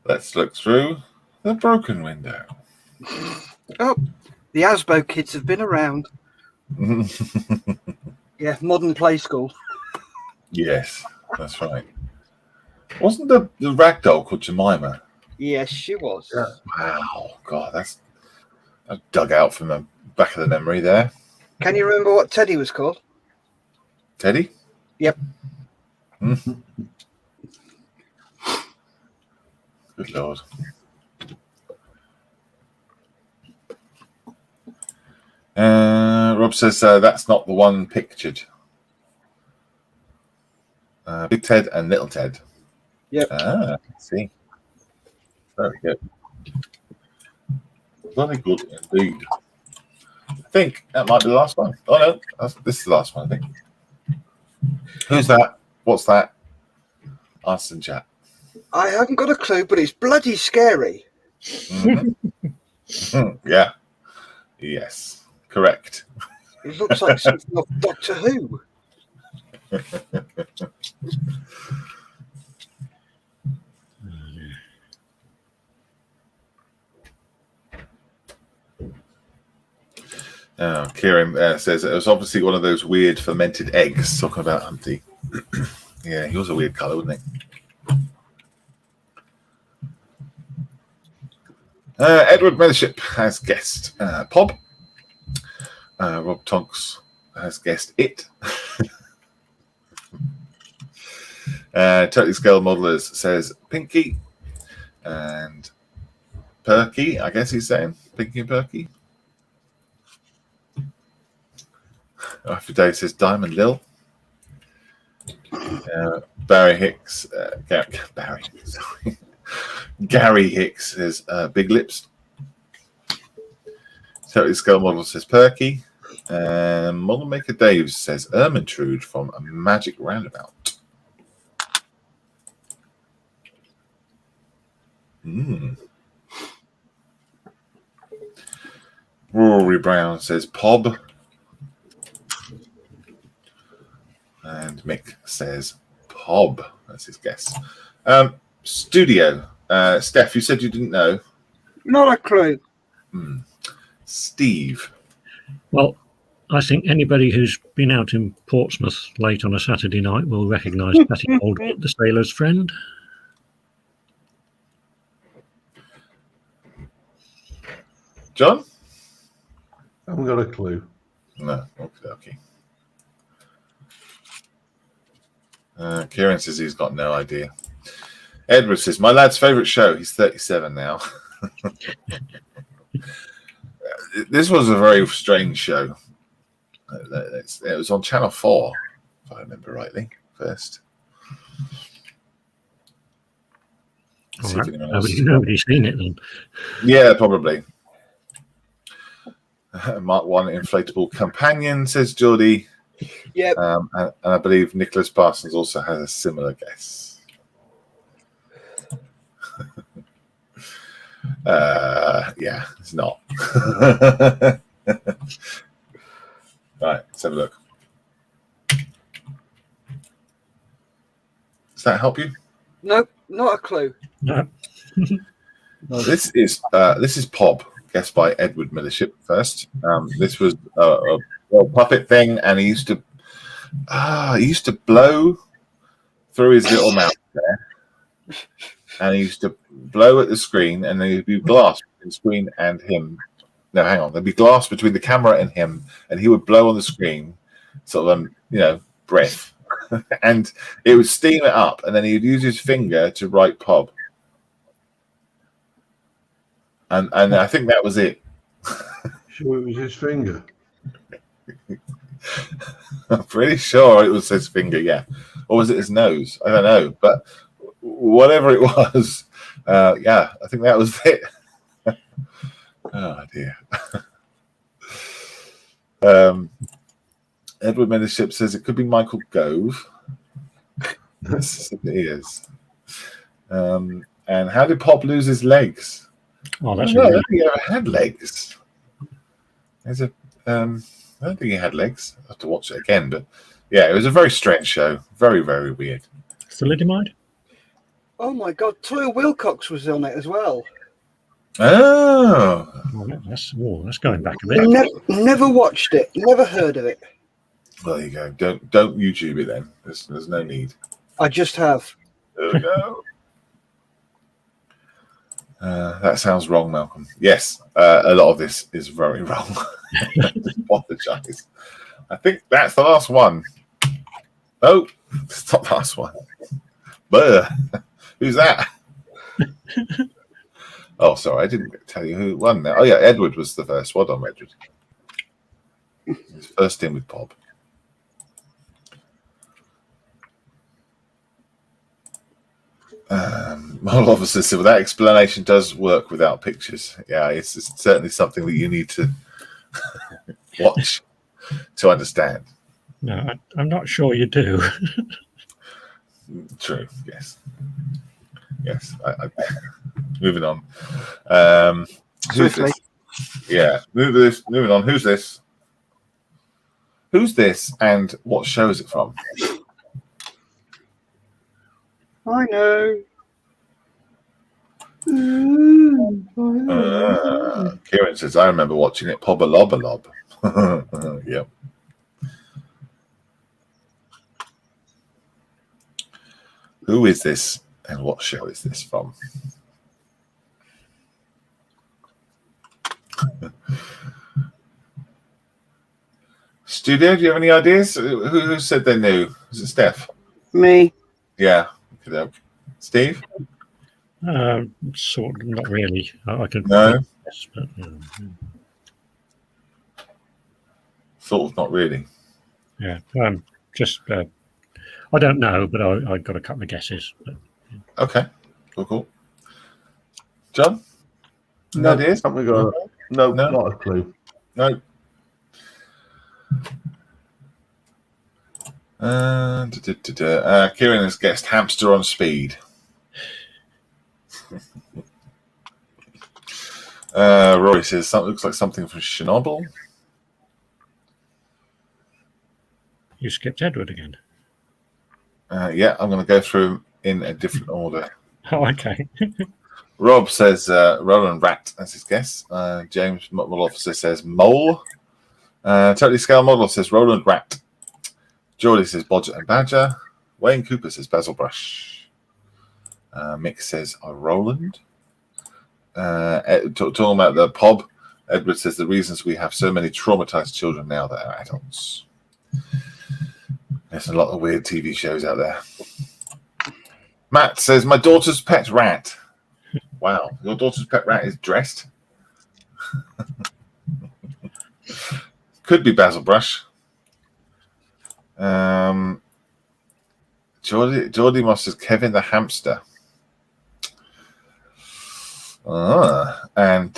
[SPEAKER 1] Let's look through the broken window.
[SPEAKER 4] Oh, the Asbo kids have been around. Yeah, modern Play School.
[SPEAKER 1] Yes, that's right. Wasn't the ragdoll called Jemima?
[SPEAKER 4] Yes, she was.
[SPEAKER 3] Yeah.
[SPEAKER 1] Wow, God, that's dug out from the back of the memory there.
[SPEAKER 4] Can you remember what Teddy was called?
[SPEAKER 1] Teddy?
[SPEAKER 4] Yep.
[SPEAKER 1] Good Lord. Rob says that's not the one pictured. Big Ted and Little Ted.
[SPEAKER 4] Yep.
[SPEAKER 1] I see. Very good. Very good indeed. I think that might be the last one. Oh no, this is the last one, I think. Who's that? What's that? Ask in chat.
[SPEAKER 4] I haven't got a clue, but it's bloody scary.
[SPEAKER 1] Yeah. Yes. Correct.
[SPEAKER 4] It looks like something off Doctor Who.
[SPEAKER 1] Kieran says it was obviously one of those weird fermented eggs. Talking about Humpty. Yeah, he was a weird colour, wasn't he? Edward Mothership has guessed Pob. Rob Tonks has guessed it. Totally Scale Modelers says Pinky and Perky. I guess he's saying Pinky and Perky. After Day says Diamond Lil. Barry Hicks. Gary Hicks says Big Lips. Totally Scale Model says Perky. And Model Maker Dave says Ermintrude from a Magic Roundabout. Rory Brown says Pob. And Mick says Pob. That's his guess. Studio. Steph, you said you didn't know.
[SPEAKER 4] Not a clue.
[SPEAKER 1] Steve.
[SPEAKER 2] Well, I think anybody who's been out in Portsmouth late on a Saturday night will recognise Patty Goldwater, the sailor's friend.
[SPEAKER 1] John?
[SPEAKER 3] I haven't got a clue.
[SPEAKER 1] No. Okay. Kieran says he's got no idea. Edward says, my lad's favourite show. He's 37 now. This was a very strange show. It was on Channel 4, if I remember rightly, first.
[SPEAKER 2] Nobody's seen it then.
[SPEAKER 1] Yeah, probably. Mark 1 inflatable companion, says Geordie.
[SPEAKER 4] Yep.
[SPEAKER 1] And I believe Nicholas Parsons also has a similar guess. Yeah, it's not. Right, let's have a look. Does that help you?
[SPEAKER 4] Nope, not a clue.
[SPEAKER 2] No.
[SPEAKER 1] This is Pob, guessed by Edward Millership first. This was a puppet thing, and he used to blow through his little mouth there, and he used to blow at the screen, and there'd be glass between the screen and him. No, hang on. There'd be glass between the camera and him, and he would blow on the screen, sort of, breath, and it would steam it up, and then he'd use his finger to write Pob. And I think that was it.
[SPEAKER 3] Sure, it was his finger.
[SPEAKER 1] I'm pretty sure it was his finger, yeah. Or was it his nose? I don't know. But whatever it was, yeah, I think that was it. Oh, dear. Edward Mendership says it could be Michael Gove. Yes, it is. And how did Pop lose his legs?
[SPEAKER 2] Oh, that's
[SPEAKER 1] I don't think he ever had legs. I don't think he had legs. I have to watch it again, but yeah, it was a very strange show. Very, very weird.
[SPEAKER 2] Thalidomide?
[SPEAKER 4] Oh my God, Toya Wilcox was on it as well.
[SPEAKER 1] Oh,
[SPEAKER 2] That's going back a bit.
[SPEAKER 4] Never watched it. Never heard of it.
[SPEAKER 1] well, there you go. Don't YouTube it then. There's no need.
[SPEAKER 4] I just have.
[SPEAKER 1] There we go. That sounds wrong, Malcolm. Yes, a lot of this is very wrong. I apologize. I think that's the last one. Oh, it's not the last one. But who's that? Oh, sorry, I didn't tell you who won there. Oh, yeah, Edward was the first. Well done, Edward. He's first in with Bob. Model officer said, well, that explanation does work without pictures. Yeah, it's certainly something that you need to watch to understand.
[SPEAKER 2] No, I'm not sure you do.
[SPEAKER 1] True, yes. Yes. Moving on. Who's
[SPEAKER 4] Swiftly.
[SPEAKER 1] this? Yeah. Moving on. Who's this? Who's this? And what show is it from?
[SPEAKER 4] I know.
[SPEAKER 1] Kieran says, I remember watching it. Pobba Lobba Lob. Yep. Who is this? And what show is this from? Studio, do you have any ideas? Who said they knew? Was it Steph?
[SPEAKER 4] Me.
[SPEAKER 1] Yeah. Steve?
[SPEAKER 2] Sort of, not really. I can.
[SPEAKER 1] No.
[SPEAKER 2] Yes, but,
[SPEAKER 1] Sort of, not really.
[SPEAKER 2] yeah. Just. I don't know, but I got a couple of guesses. But,
[SPEAKER 1] Okay. Cool. John?
[SPEAKER 3] No,
[SPEAKER 1] ideas?
[SPEAKER 3] haven't we got no, not a clue.
[SPEAKER 1] No. Kieran has guessed Hamster on Speed. Rory says something looks like something from Chernobyl.
[SPEAKER 2] you skipped Edward again.
[SPEAKER 1] Yeah, I'm going to go through in a different order.
[SPEAKER 2] Oh, okay.
[SPEAKER 1] Rob says Roland Rat as his guess. James Model Officer says Mole. Totally Scale Model says Roland Rat. Geordie says Bodger and Badger. Wayne Cooper says Basil Brush. Mick says Roland. Talking about the POB, Edward says the reasons we have so many traumatized children now that are adults. There's a lot of weird TV shows out there. Matt says my daughter's pet rat. Wow, your daughter's pet rat is dressed. Could be Basil Brush. Geordie Moss says Kevin the hamster. And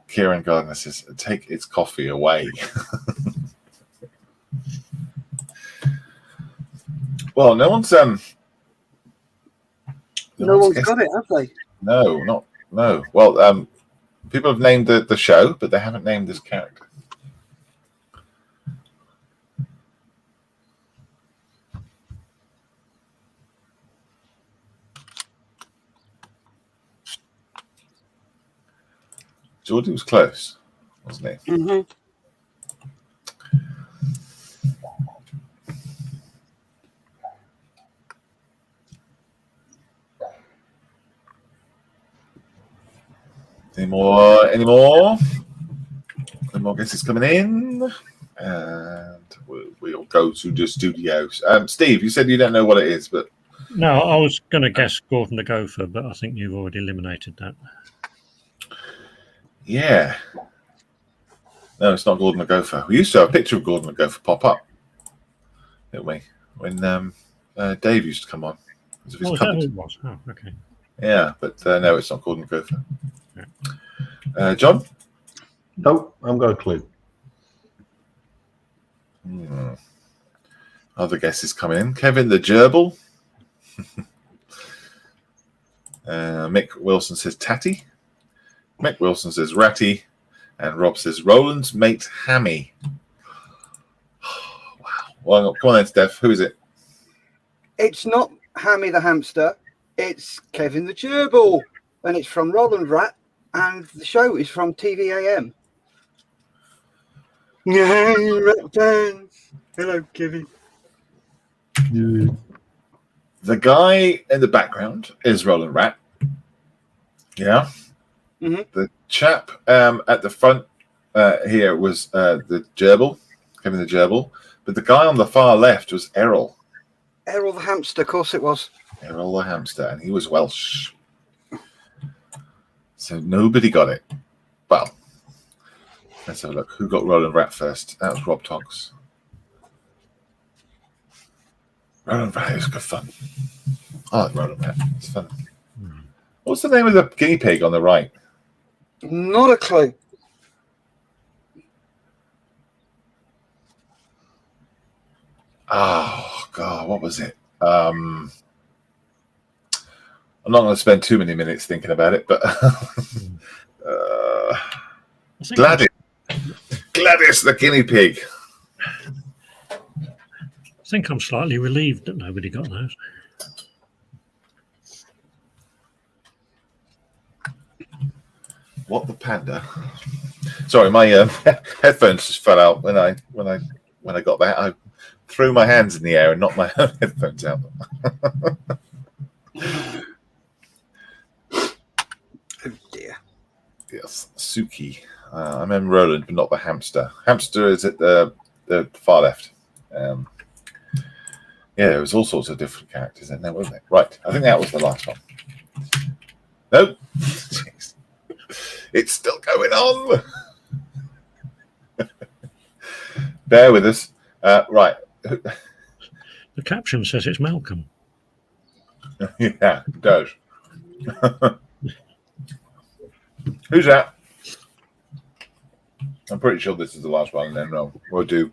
[SPEAKER 1] Kieran Gardner says take its coffee away. Well, no one's
[SPEAKER 4] got it, have they?
[SPEAKER 1] No. Well, people have named the show, but they haven't named this character. Geordie was close, wasn't he?
[SPEAKER 4] Mm-hmm.
[SPEAKER 1] Any more? Any more guesses coming in? And we'll go to the studios. Steve, you said you don't know what it is, but
[SPEAKER 2] No, I was going to guess Gordon the Gopher, but I think you've already eliminated that.
[SPEAKER 1] yeah. No, it's not Gordon the Gopher. We used to have a picture of Gordon the Gopher pop up, didn't we? When Dave used to come on.
[SPEAKER 2] Oh, is that who it was? Oh, okay.
[SPEAKER 1] Yeah, but no, it's not Gordon the Gopher. John?
[SPEAKER 3] Nope, I haven't got a clue.
[SPEAKER 1] Other guesses coming in. Kevin the Gerbil. Mick Wilson says Tatty. Mick Wilson says Ratty. And Rob says Roland's mate Hammy. Wow. Well, come on then, Steph. Who is it?
[SPEAKER 4] It's not Hammy the hamster. It's Kevin the Gerbil. And it's from Roland Rat. And the show is from TVAM. Yeah, rat fans. Hello, Kevin.
[SPEAKER 1] The guy in the background is Roland Rat. Yeah.
[SPEAKER 4] Mm-hmm.
[SPEAKER 1] The chap at the front here was the Gerbil, Kevin the Gerbil. But the guy on the far left was Errol.
[SPEAKER 4] Errol the hamster, of course it was.
[SPEAKER 1] Errol the hamster, and he was Welsh. So nobody got it. Well, let's have a look. Who got Roland Rat first? That was Rob Toggs. Roland Rat is good fun. I like Roland Rat. It's fun. What's the name of the guinea pig on the right?
[SPEAKER 4] Not a clue.
[SPEAKER 1] Oh, God, what was it? I'm not going to spend too many minutes thinking about it, but Gladys the guinea pig.
[SPEAKER 2] I think I'm slightly relieved that nobody got those.
[SPEAKER 1] What the panda? Sorry, my headphones just fell out when I got that. I threw my hands in the air and knocked my own headphones out.
[SPEAKER 4] Oh dear.
[SPEAKER 1] Yes, Suki. I remember Roland, but not the hamster. Hamster is at the far left. Yeah, there was all sorts of different characters in there, wasn't it? Right, I think that was the last one. Nope. Jeez. It's still going on. Bear with us. Right.
[SPEAKER 2] The caption says it's Malcolm.
[SPEAKER 1] Yeah, it does. Who's that? I'm pretty sure this is the last one, and then we'll do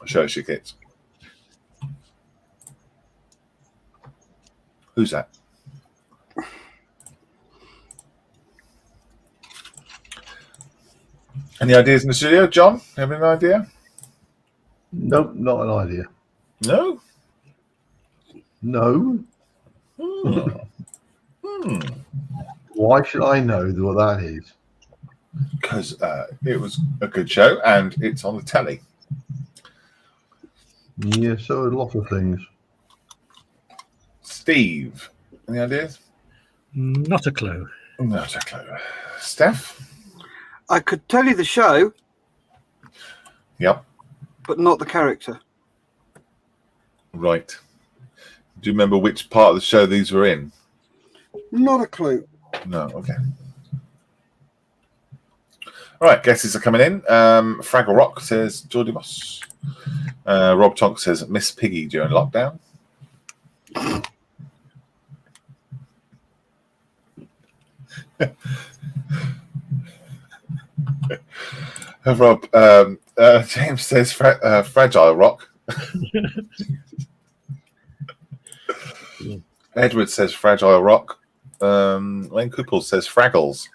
[SPEAKER 1] Show Us Your Kids. Who's that? Any ideas in the studio? John, you have an idea?
[SPEAKER 3] Nope, not an idea.
[SPEAKER 1] No?
[SPEAKER 3] No. Why should I know what that is?
[SPEAKER 1] Because it was a good show and it's on the telly.
[SPEAKER 3] Yeah, so a lot of things.
[SPEAKER 1] Steve, any ideas?
[SPEAKER 2] Not a clue.
[SPEAKER 1] Not a clue. Steph?
[SPEAKER 4] I could tell you the show,
[SPEAKER 1] Yep.
[SPEAKER 4] but not the character.
[SPEAKER 1] Right. Do you remember which part of the show these were in?
[SPEAKER 4] Not a clue.
[SPEAKER 1] No, okay. All right, guesses are coming in. Fraggle Rock says Geordie Moss. Rob Tonk says Miss Piggy during lockdown. Rob, James says Fragile Rock. Edward says Fragile Rock. Wayne Couples says Fraggles.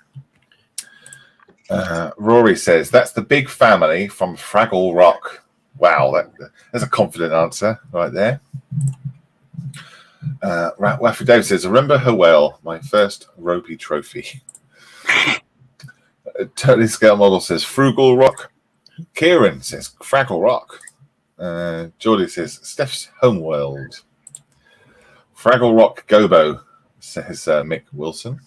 [SPEAKER 1] Rory says that's the big family from Fraggle Rock. Wow, that's a confident answer right there. Waffy Dave says, I remember her well, my first ropey trophy. Totally Scale Model says Frugal Rock. Kieran says Fraggle Rock. Geordie says Steph's Homeworld. Fraggle Rock Gobo says Mick Wilson.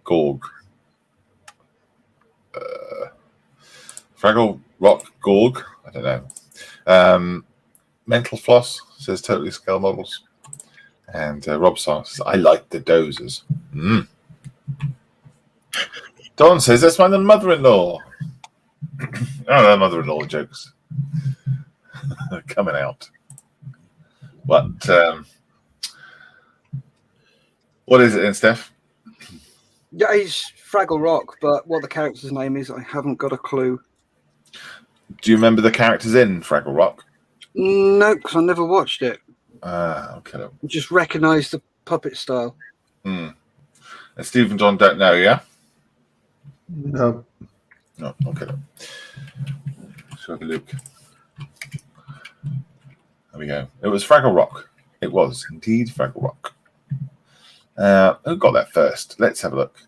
[SPEAKER 1] Gorg. Fraggle Rock Gorg. I don't know. Mental Floss says Totally Scale Models. And Rob Song says, I like the dozers. Don says, that's my mother-in-law. Oh, mother-in-law jokes. Coming out. What is it then, Steph?
[SPEAKER 4] Yeah, he's Fraggle Rock, but what the character's name is, I haven't got a clue.
[SPEAKER 1] Do you remember the characters in Fraggle Rock?
[SPEAKER 4] No, because I never watched it.
[SPEAKER 1] Okay.
[SPEAKER 4] I just recognise the puppet style.
[SPEAKER 1] And Steve and John don't know, yeah?
[SPEAKER 3] No.
[SPEAKER 1] No, okay. Let's have a look. There we go. It was Fraggle Rock. It was indeed Fraggle Rock. Who got that first? Let's have a look.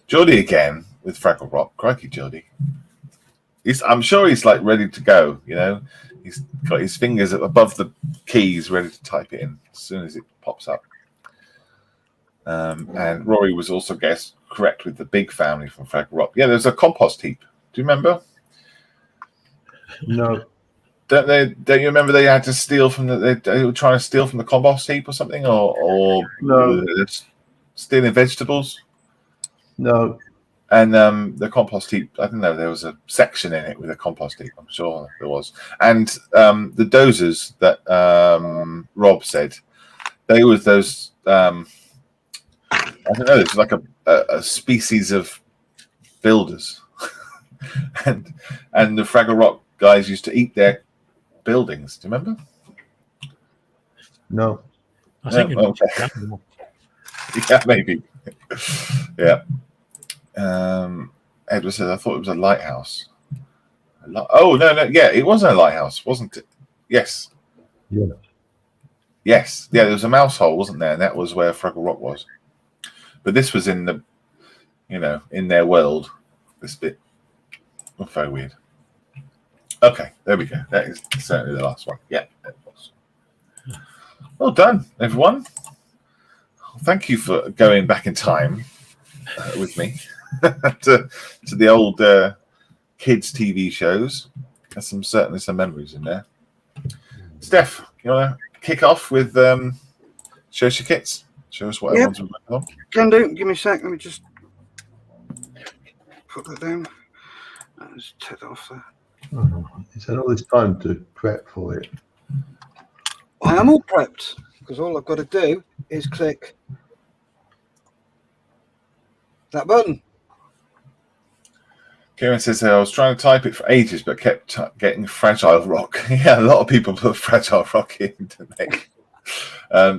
[SPEAKER 1] Geordie again with Fraggle Rock. Crikey, Geordie. I'm sure he's like ready to go, you know. He's got his fingers above the keys ready to type it in as soon as it pops up. And Rory was also guessed correct with the big family from Fraggle Rock. Yeah, there's a compost heap. Do you remember?
[SPEAKER 3] No.
[SPEAKER 1] Don't you remember they had to steal from they were trying to steal from the compost heap or something, or
[SPEAKER 3] No.
[SPEAKER 1] Stealing vegetables?
[SPEAKER 3] No.
[SPEAKER 1] And the compost heap, I don't know, there was a section in it with a compost heap. I'm sure there was. And the dozers that Rob said, they were those. I don't know. It's like a species of builders, and the Fraggle Rock guys used to eat their buildings. Do you remember?
[SPEAKER 3] No.
[SPEAKER 2] I think
[SPEAKER 1] Yeah, okay. Yeah, maybe. Yeah. Edward said, I thought it was a lighthouse. Oh, no. Yeah, it wasn't a lighthouse, wasn't it? Yes.
[SPEAKER 3] Yeah.
[SPEAKER 1] Yes. Yeah, there was a mouse hole, wasn't there? And that was where Fraggle Rock was. But this was in the, in their world. This bit. Oh, very weird. Okay, there we go. That is certainly the last one. Yeah, it was. Well done, everyone. Thank you for going back in time with me to the old kids' TV shows. There's certainly some memories in there. Steph, you want to kick off with Show Us Your Kits? Show us what everyone's been working on.
[SPEAKER 4] Can do. Give me a sec. Let me just put that down. Let's take that off there.
[SPEAKER 3] He's had all this time to prep for it.
[SPEAKER 4] I am all prepped because all I've got to do is click that button.
[SPEAKER 1] Kieran says, I was trying to type it for ages, but kept getting Fragile Rock. Yeah, a lot of people put Fragile Rock in, didn't they?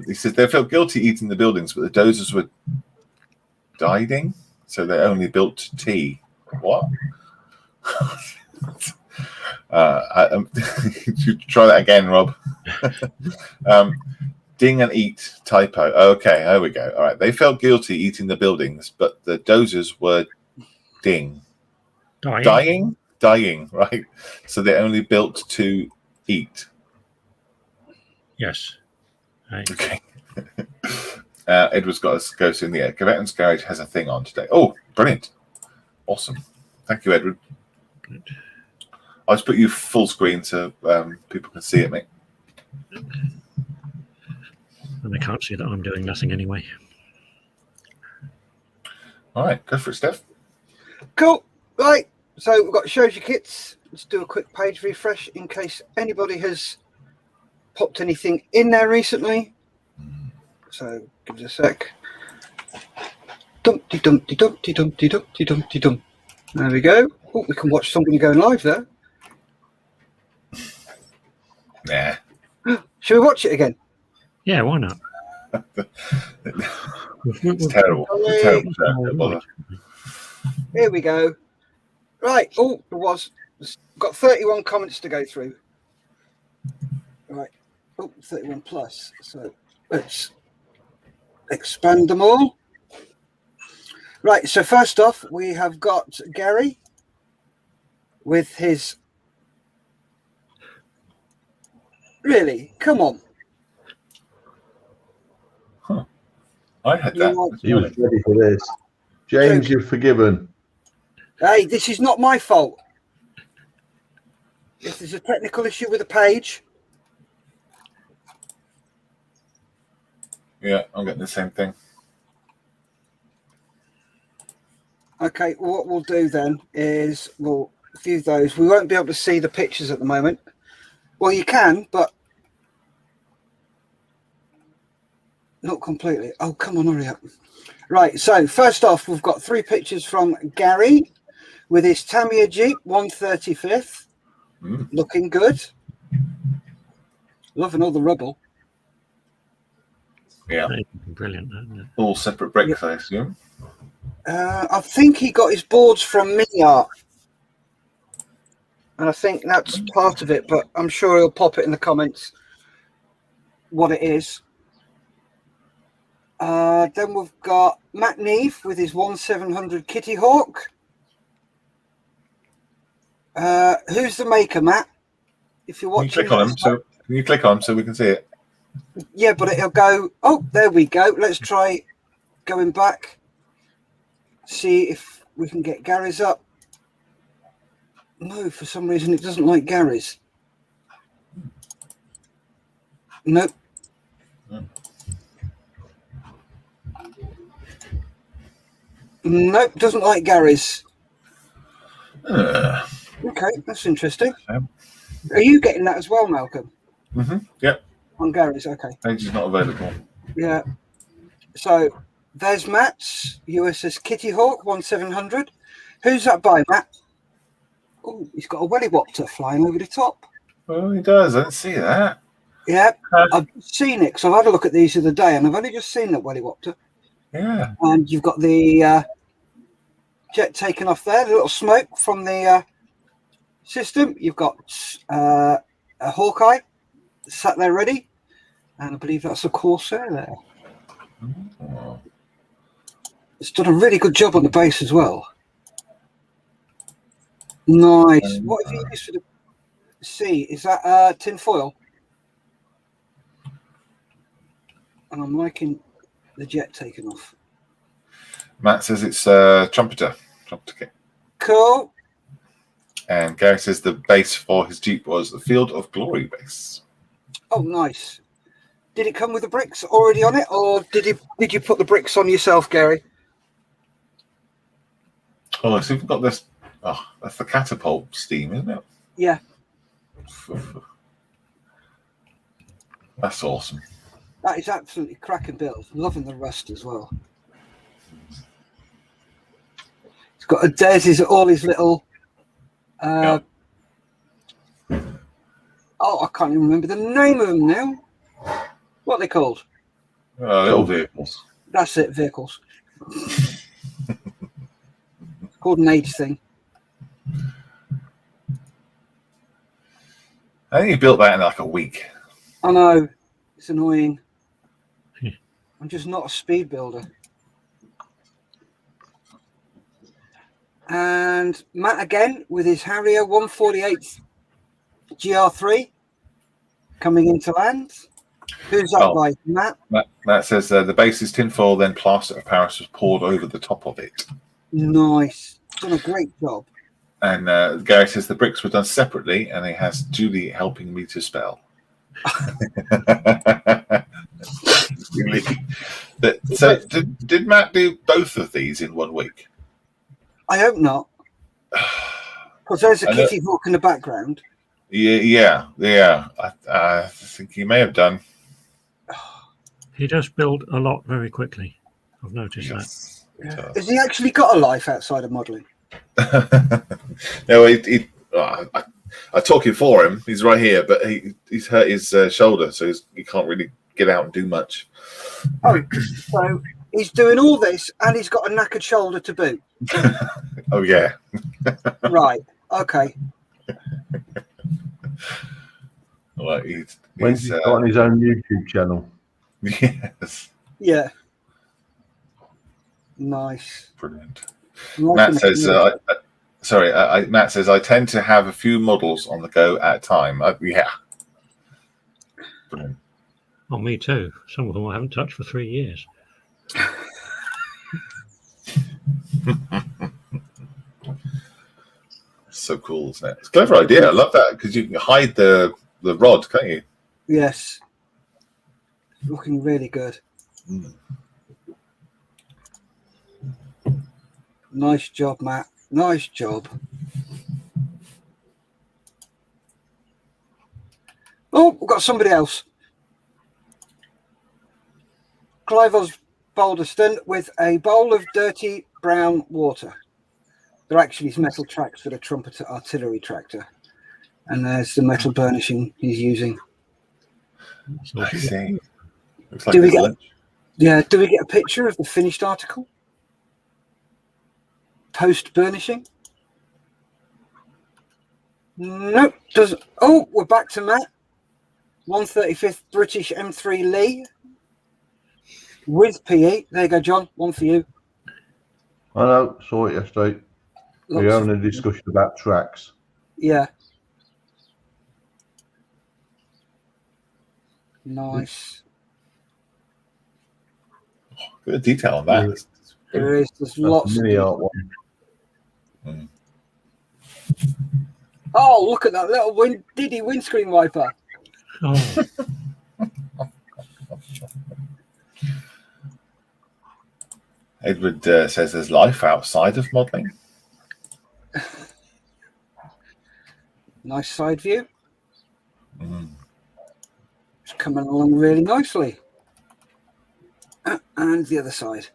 [SPEAKER 1] He says, they felt guilty eating the buildings, but the dozers were dying, so they only built T. What? Try that again, Rob. Ding and eat typo. Okay, there we go. All right, they felt guilty eating the buildings, but the dozers were dying, right? So they only built to eat.
[SPEAKER 2] Yes. Right.
[SPEAKER 1] Okay. Edward's got us go soon. The Gavetton's Garage has a thing on today. Oh, brilliant. Awesome. Thank you, Edward.
[SPEAKER 2] Good.
[SPEAKER 1] I'll just put you full screen so people can see it, mate.
[SPEAKER 2] And they can't see that I'm doing nothing anyway.
[SPEAKER 1] All right, go for it, Steph.
[SPEAKER 4] Cool. Right. So we've got Shows Your Kits. Let's do a quick page refresh in case anybody has popped anything in there recently. So give us a sec. Dumpty dumpty dumpty dumpty dumpty dumpty dum. There we go. Oh, we can watch somebody going live there.
[SPEAKER 1] Nah.
[SPEAKER 4] Shall we watch it again?
[SPEAKER 2] Yeah, why not?
[SPEAKER 1] It's terrible. It's terrible. Don't bother.
[SPEAKER 4] Here we go. Right. Oh, got 31 comments to go through. Right. Oh, 31 plus. So let's expand them all. Right. So first off, we have got Gary with his. Really? Come on.
[SPEAKER 1] Huh. I had that.
[SPEAKER 3] He was ready for this. James, you're forgiven.
[SPEAKER 4] Hey, this is not my fault. If there's a technical issue with the page.
[SPEAKER 1] Yeah, I'm getting the same thing.
[SPEAKER 4] Okay, what we'll do then is we'll view those. We won't be able to see the pictures at the moment. Well, you can, but not completely. Oh, come on, hurry up. Right, so first off, we've got 3 pictures from Gary with his Tamiya Jeep 135th. Looking good. Loving all the rubble.
[SPEAKER 1] Yeah.
[SPEAKER 2] Brilliant, isn't it?
[SPEAKER 1] All separate bricks, I assume.
[SPEAKER 4] I think he got his boards from Mini Art. And I think that's part of it, but I'm sure he'll pop it in the comments what it is. Then we've got Matt Neve with his 1700 Kitty Hawk. Who's the maker, Matt? If you're watching,
[SPEAKER 1] Can you click on him so we can see it?
[SPEAKER 4] Yeah, but it'll go. Oh, there we go. Let's try going back. See if we can get Gary's up. No, for some reason it doesn't like Gary's. Nope. Nope, doesn't like Gary's. Okay, that's interesting. Are you getting that as well, Malcolm?
[SPEAKER 1] Yep.
[SPEAKER 4] On Gary's, okay.
[SPEAKER 1] Page is not available.
[SPEAKER 4] Yeah. So there's Matt's USS Kitty Hawk 1700. Who's that by, Matt? Oh, he's got a Wellywopter flying over the top.
[SPEAKER 1] Oh, he does. I didn't see that.
[SPEAKER 4] Yeah, I've seen it because I've had a look at these the other day, and I've only just seen that Welliwopter.
[SPEAKER 1] Yeah.
[SPEAKER 4] And you've got the jet taken off there, the little smoke from the system. You've got a Hawkeye sat there ready, and I believe that's a Corsair there.
[SPEAKER 1] Oh.
[SPEAKER 4] It's done a really good job on the base as well. Nice. What have you used for the C? Is that tin foil? And I'm liking the jet taken off.
[SPEAKER 1] Matt says it's trumpeter kit.
[SPEAKER 4] Cool.
[SPEAKER 1] And Gary says the base for his Jeep was the Field of Glory base.
[SPEAKER 4] Oh, nice. Did it come with the bricks already on it, or did you put the bricks on yourself, Gary?
[SPEAKER 1] Oh, so we've got this. Oh, that's the catapult steam, isn't it?
[SPEAKER 4] Yeah.
[SPEAKER 1] That's awesome.
[SPEAKER 4] That is absolutely cracking build. Loving the rust as well. It's got there's all his little.
[SPEAKER 1] Yeah.
[SPEAKER 4] Oh, I can't even remember the name of them now. What are they called?
[SPEAKER 1] Little vehicles.
[SPEAKER 4] That's it, vehicles. Called an age thing.
[SPEAKER 1] I think you built that in like a week.
[SPEAKER 4] I know. It's annoying. I'm just not a speed builder. And Matt again with his Harrier 148 GR3 coming into land. Who's that by? Matt?
[SPEAKER 1] Matt says the base is tinfoil, then plaster of Paris was poured over the top of it.
[SPEAKER 4] Nice. Done a great job.
[SPEAKER 1] And Gary says the bricks were done separately, and he has Julie helping me to spell. So did Matt do both of these in 1 week?
[SPEAKER 4] I hope not. Because there's a Kitty Hawk in the background.
[SPEAKER 1] Yeah. I think he may have done.
[SPEAKER 2] He does build a lot very quickly. I've noticed that.
[SPEAKER 4] Yeah. Has he actually got a life outside of modelling?
[SPEAKER 1] No, I'm talking for him. He's right here, but he's hurt his shoulder, so he can't really get out and do much.
[SPEAKER 4] Oh, so he's doing all this, and he's got a knackered shoulder to boot.
[SPEAKER 1] Oh yeah.
[SPEAKER 4] Right. Okay.
[SPEAKER 1] Well,
[SPEAKER 3] He's got on his own YouTube channel.
[SPEAKER 1] Yes.
[SPEAKER 4] Yeah. Nice.
[SPEAKER 1] Brilliant. Matt says, Matt says, I tend to have a few models on the go at a time. Yeah. Brilliant.
[SPEAKER 2] Oh, me too. Some of them I haven't touched for 3 years.
[SPEAKER 1] So cool, isn't it? It's a clever idea. I love that because you can hide the rod, can't you?
[SPEAKER 4] Yes. Looking really good.
[SPEAKER 1] Mm.
[SPEAKER 4] Nice job, Matt. Nice job. Oh, we've got somebody else. Clive Osbaldeston with a bowl of dirty brown water. They're actually his metal tracks for the trumpeter artillery tractor. And there's the metal burnishing he's using.
[SPEAKER 1] I see. Looks like
[SPEAKER 4] Do we get a picture of the finished article? Post burnishing? Nope. Doesn't. Oh, we're back to Matt. 135th British M3 Lee with PE. There you go, John. One for you.
[SPEAKER 3] I know. Saw it yesterday. We were having a discussion about tracks.
[SPEAKER 4] Yeah. Nice.
[SPEAKER 1] Good detail on that.
[SPEAKER 4] There is. There's lots of
[SPEAKER 3] mini art one.
[SPEAKER 1] Mm.
[SPEAKER 4] Oh, look at that little Diddy windscreen wiper.
[SPEAKER 2] Oh,
[SPEAKER 1] Edward says there's life outside of modelling.
[SPEAKER 4] Nice side view.
[SPEAKER 1] Mm.
[SPEAKER 4] It's coming along really nicely. And the other side.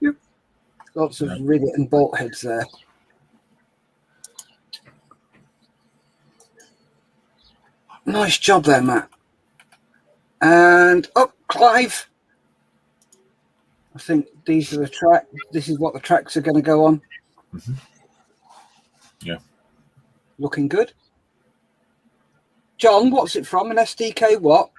[SPEAKER 4] Yep. Lots of rivet and bolt heads there. Nice job there, Matt. And up, Clive. I think these are the track. This is what the tracks are going to go on.
[SPEAKER 1] Mm-hmm. Yeah.
[SPEAKER 4] Looking good. John, what's it from? An SDK what?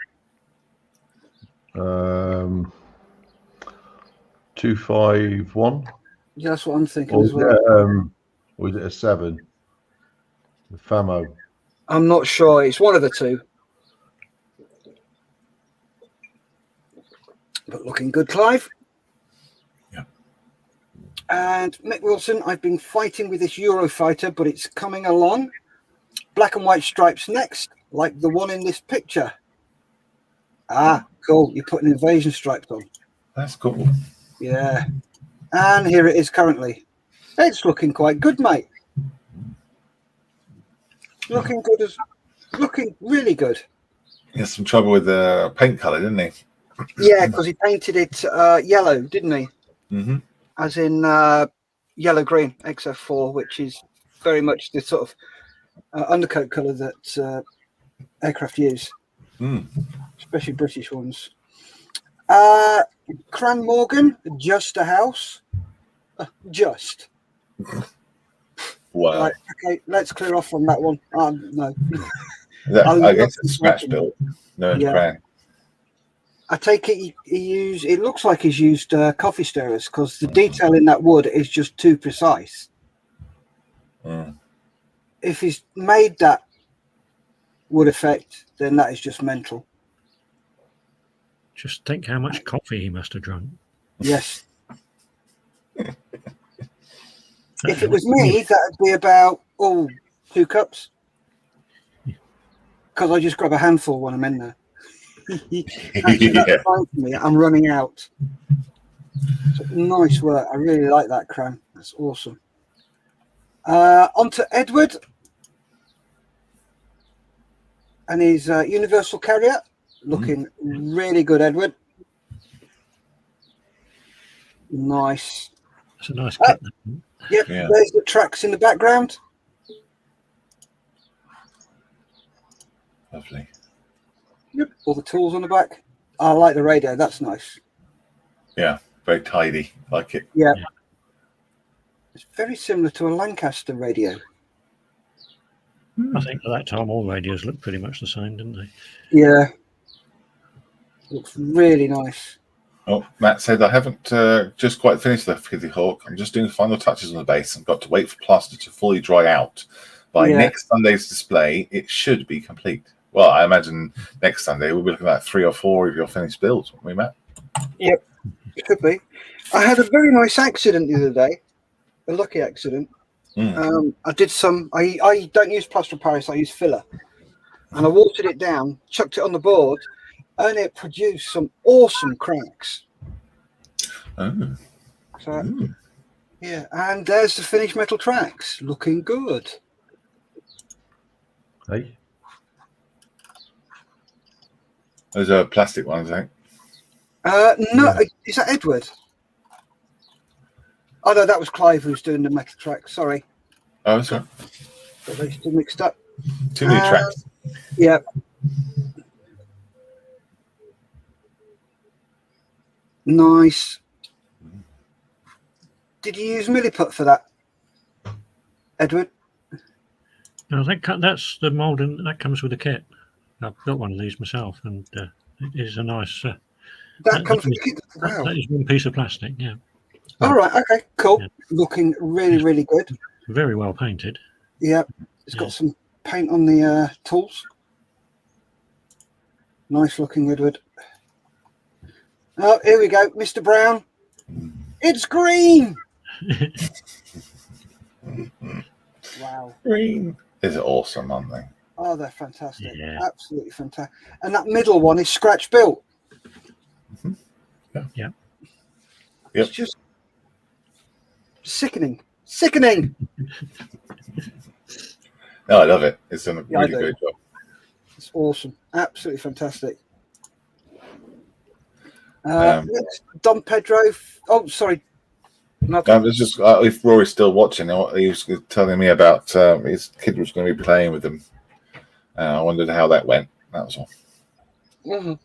[SPEAKER 3] 251.
[SPEAKER 4] Yeah, that's what I'm thinking
[SPEAKER 3] Or
[SPEAKER 4] as well.
[SPEAKER 3] was it a 7? The Famo.
[SPEAKER 4] I'm not sure. It's one of the two. But looking good, Clive.
[SPEAKER 1] Yeah.
[SPEAKER 4] And Mick Wilson, I've been fighting with this Eurofighter, but it's coming along. Black and white stripes next, like the one in this picture. Ah, cool. You put an invasion stripes on.
[SPEAKER 1] That's cool.
[SPEAKER 4] Yeah. And here it is currently. It's looking quite good, mate. Looking really good.
[SPEAKER 1] He had some trouble with the paint colour, didn't he?
[SPEAKER 4] Yeah, because he painted it yellow, didn't he?
[SPEAKER 1] Mm-hmm.
[SPEAKER 4] As in yellow-green XF4, which is very much the sort of undercoat colour that aircraft use, especially British ones. Cran Morgan, just a house. Just.
[SPEAKER 1] Wow.
[SPEAKER 4] Right, okay, let's clear off on that one. No.
[SPEAKER 1] I guess it's scratch built. No cran.
[SPEAKER 4] I take it he used. It looks like he's used coffee stirrers because the detail in that wood is just too precise. If he's made that wood effect, then that is just mental.
[SPEAKER 2] Just think how much coffee he must have drunk.
[SPEAKER 4] Yes. If it was me, that would be about 2 cups. Because I just grab a handful when I'm in there. Actually, that's fine for me. I'm running out. So, nice work. I really like that, Cran. That's awesome. On to Edward and his Universal Carrier. Looking really good, Edward. Nice.
[SPEAKER 2] That's a nice kit.
[SPEAKER 4] Yep, yeah. There's the tracks in the background.
[SPEAKER 1] Lovely.
[SPEAKER 4] Yep, all the tools on the back. I like the radio. That's nice.
[SPEAKER 1] Yeah, very tidy. Like it.
[SPEAKER 4] Yeah. It's very similar to a Lancaster radio.
[SPEAKER 2] I think at that time all radios looked pretty much the same, didn't they?
[SPEAKER 4] Yeah. Looks really nice.
[SPEAKER 1] Oh, Matt said, I haven't just quite finished the Kitty Hawk. I'm just doing the final touches on the base. I've got to wait for plaster to fully dry out. By next Sunday's display, it should be complete. Well, I imagine next Sunday we'll be looking at 3 or 4 of your finished builds, won't we, Matt?
[SPEAKER 4] Yep, it could be. I had a very nice accident the other day, a lucky accident. I did some, I don't use plaster of Paris, I use filler. And I watered it down, chucked it on the board, and it produced some awesome cracks.
[SPEAKER 1] Oh.
[SPEAKER 4] So, yeah, and there's the finished metal tracks, looking good.
[SPEAKER 3] Hey.
[SPEAKER 1] Those are plastic ones, I think.
[SPEAKER 4] No, is that Edward? Oh no, that was Clive who's doing the metal track. Sorry.
[SPEAKER 1] Oh, sorry.
[SPEAKER 4] Got those two mixed up.
[SPEAKER 1] Too many tracks.
[SPEAKER 4] Yeah. Nice. Did you use milliput for that, Edward?
[SPEAKER 2] No, I think that's the mould, and that comes with the kit. I've got one of these myself, and it is a nice.
[SPEAKER 4] That comes with the kit. Wow.
[SPEAKER 2] That is one piece of plastic. Yeah.
[SPEAKER 4] All right. Okay. Cool. Yeah. Looking really, really good.
[SPEAKER 2] Very well painted.
[SPEAKER 4] Yeah. It's got some paint on the tools. Nice looking, Edward. Oh, here we go, Mr. Brown. It's green. Wow.
[SPEAKER 1] Green. Is it awesome, aren't they?
[SPEAKER 4] Oh, they're fantastic.
[SPEAKER 2] Yeah.
[SPEAKER 4] Absolutely fantastic. And that middle one is scratch built.
[SPEAKER 1] Yeah.
[SPEAKER 2] Yeah.
[SPEAKER 4] It's just sickening. Sickening.
[SPEAKER 1] No, I love it. It's done a really good job.
[SPEAKER 4] It's awesome. Absolutely fantastic. Don Pedro. Oh, sorry.
[SPEAKER 1] It's just if Rory's still watching, he was telling me about his kid was going to be playing with them I wondered how that went. That was all.
[SPEAKER 4] Mhm.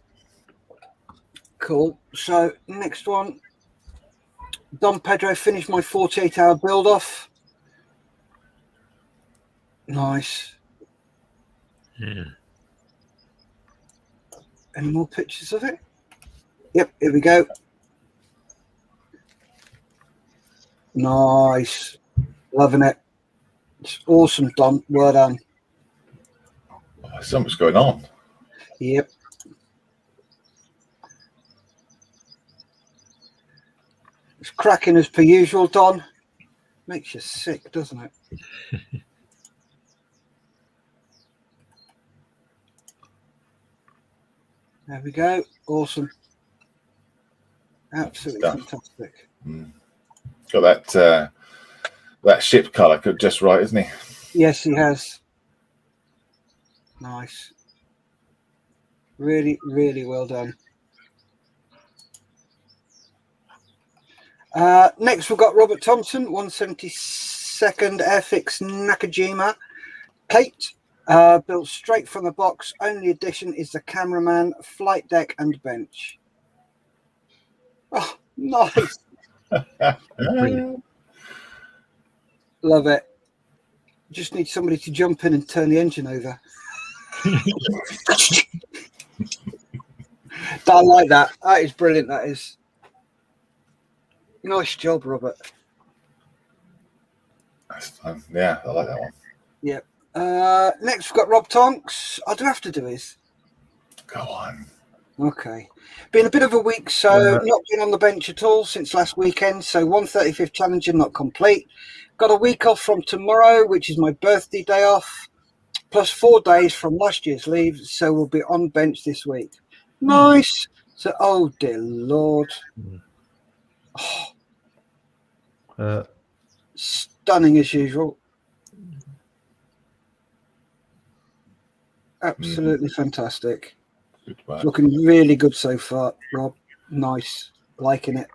[SPEAKER 4] Cool. So next one, Don Pedro finished my 48-hour build off. Nice.
[SPEAKER 2] Yeah.
[SPEAKER 4] Any more pictures of it? Yep, here we go. Nice. Loving it. It's awesome, Don. Well done.
[SPEAKER 1] Oh, there's so much going on.
[SPEAKER 4] Yep. It's cracking as per usual, Don. Makes you sick, doesn't it? There we go. Awesome. Absolutely fantastic.
[SPEAKER 1] Got that ship colour just right, isn't he?
[SPEAKER 4] Yes, he has. Nice. Really, really well done. Next, we've got Robert Thompson, 172nd Airfix Nakajima. Kate, built straight from the box. Only addition is the cameraman, flight deck, and bench. Oh, nice.
[SPEAKER 2] Brilliant.
[SPEAKER 4] Love it. Just need somebody to jump in and turn the engine over. I like that. That is brilliant. That is. Nice job, Robert.
[SPEAKER 1] That's fun. Yeah, I like that one.
[SPEAKER 4] Yep. Next, we've got Rob Tonks. I do have to do his.
[SPEAKER 1] Go on.
[SPEAKER 4] Okay. Been a bit of a week, so not been on the bench at all since last weekend. So 135th Challenger not complete. Got a week off from tomorrow, which is my birthday day off, plus 4 days from last year's leave. So we'll be on bench this week. Nice. So, oh dear Lord. Oh, stunning as usual. Absolutely fantastic.
[SPEAKER 1] Good work.
[SPEAKER 4] It's looking really good so far, Rob. Nice. Liking it.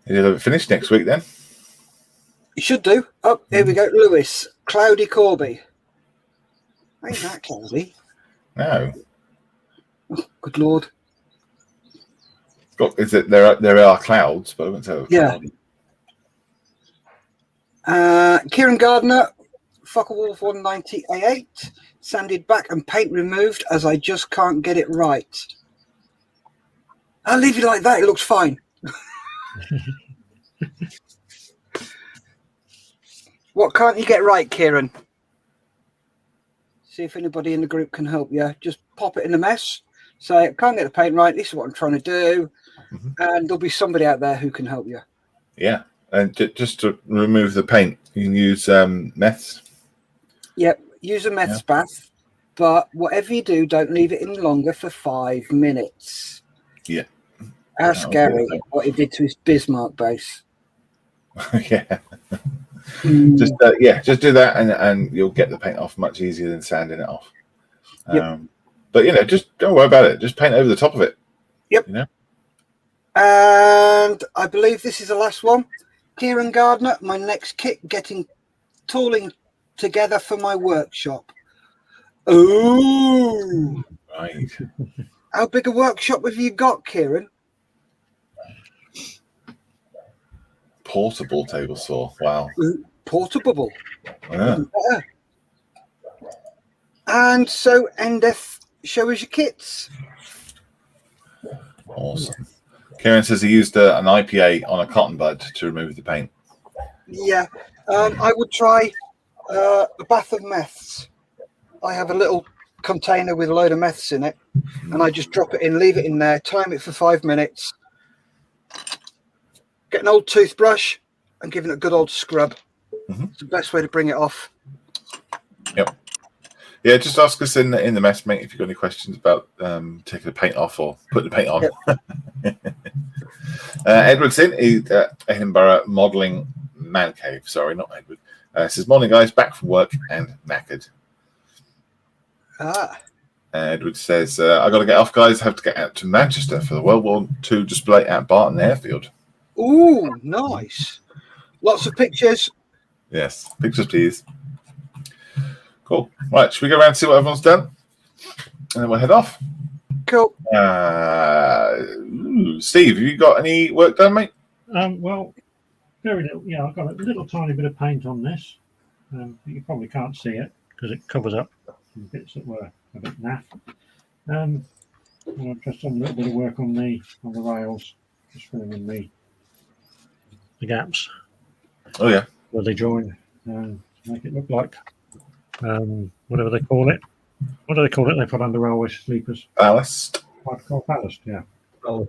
[SPEAKER 1] You'll have it finished next week then?
[SPEAKER 4] You should do. Oh, here we go. Lewis. Cloudy Corby. Ain't that cloudy?
[SPEAKER 1] No.
[SPEAKER 4] Oh, good Lord.
[SPEAKER 1] Is it there are clouds, but I wouldn't say they were
[SPEAKER 4] Yeah.
[SPEAKER 1] cloudy.
[SPEAKER 4] Kieran Gardner, Fuckerwolf 190A8, sanded back and paint removed as I just can't get it right. I'll leave it like that. It looks fine. What can't you get right, Kieran? See if anybody in the group can help you. Just pop it in the mess. Say, I can't get the paint right. This is what I'm trying to do. And there'll be somebody out there who can help you.
[SPEAKER 1] Yeah. And just to remove the paint, you can use meths.
[SPEAKER 4] Yep. Use a meths bath. But whatever you do, don't leave it in longer for 5 minutes.
[SPEAKER 1] Yeah.
[SPEAKER 4] Ask Gary what he did to his Bismarck base.
[SPEAKER 1] Yeah. Just do that and you'll get the paint off much easier than sanding it off.
[SPEAKER 4] Yep.
[SPEAKER 1] But just don't worry about it. Just paint over the top of it.
[SPEAKER 4] Yep.
[SPEAKER 1] You know.
[SPEAKER 4] And I believe this is the last one. Kieran Gardner, my next kit, getting tooling together for my workshop. Oh,
[SPEAKER 1] Right.
[SPEAKER 4] How big a workshop have you got, Kieran?
[SPEAKER 1] Portable table saw. Wow.
[SPEAKER 4] Portable.
[SPEAKER 1] Yeah.
[SPEAKER 4] And so, Endeth, show us your kits.
[SPEAKER 1] Awesome. Kieran says he used an IPA on a cotton bud to remove the paint.
[SPEAKER 4] Yeah, I would try a bath of meths. I have a little container with a load of meths in it, and I just drop it in, leave it in there, time it for 5 minutes, get an old toothbrush and give it a good old scrub. It's the best way to bring it off.
[SPEAKER 1] Yep. Yeah, just ask us in the mess, mate, if you've got any questions about taking the paint off or putting the paint on. Yep. Edward's in. He's Edinburgh Modelling Man Cave. Sorry, not Edward. Says, morning, guys. Back from work and knackered. Edward says, I got to get off, guys. Have to get out to Manchester for the World War II display at Barton Airfield.
[SPEAKER 4] Ooh, nice. Lots of pictures.
[SPEAKER 1] Yes, pictures, please. Cool. Right, should we go around and see what everyone's done? And then we'll head off.
[SPEAKER 4] Cool.
[SPEAKER 1] Steve, have you got any work done, mate?
[SPEAKER 2] Well, very little. Yeah, I've got a little tiny bit of paint on this. You probably can't see it because it covers up some bits that were a bit naff. And I've just done a little bit of work on the rails, just filling in the gaps.
[SPEAKER 1] Oh yeah.
[SPEAKER 2] Where they join, make it look like whatever they call it. What do they call it? They put under railway sleepers.
[SPEAKER 1] Ballast.
[SPEAKER 2] Ballast, yeah. And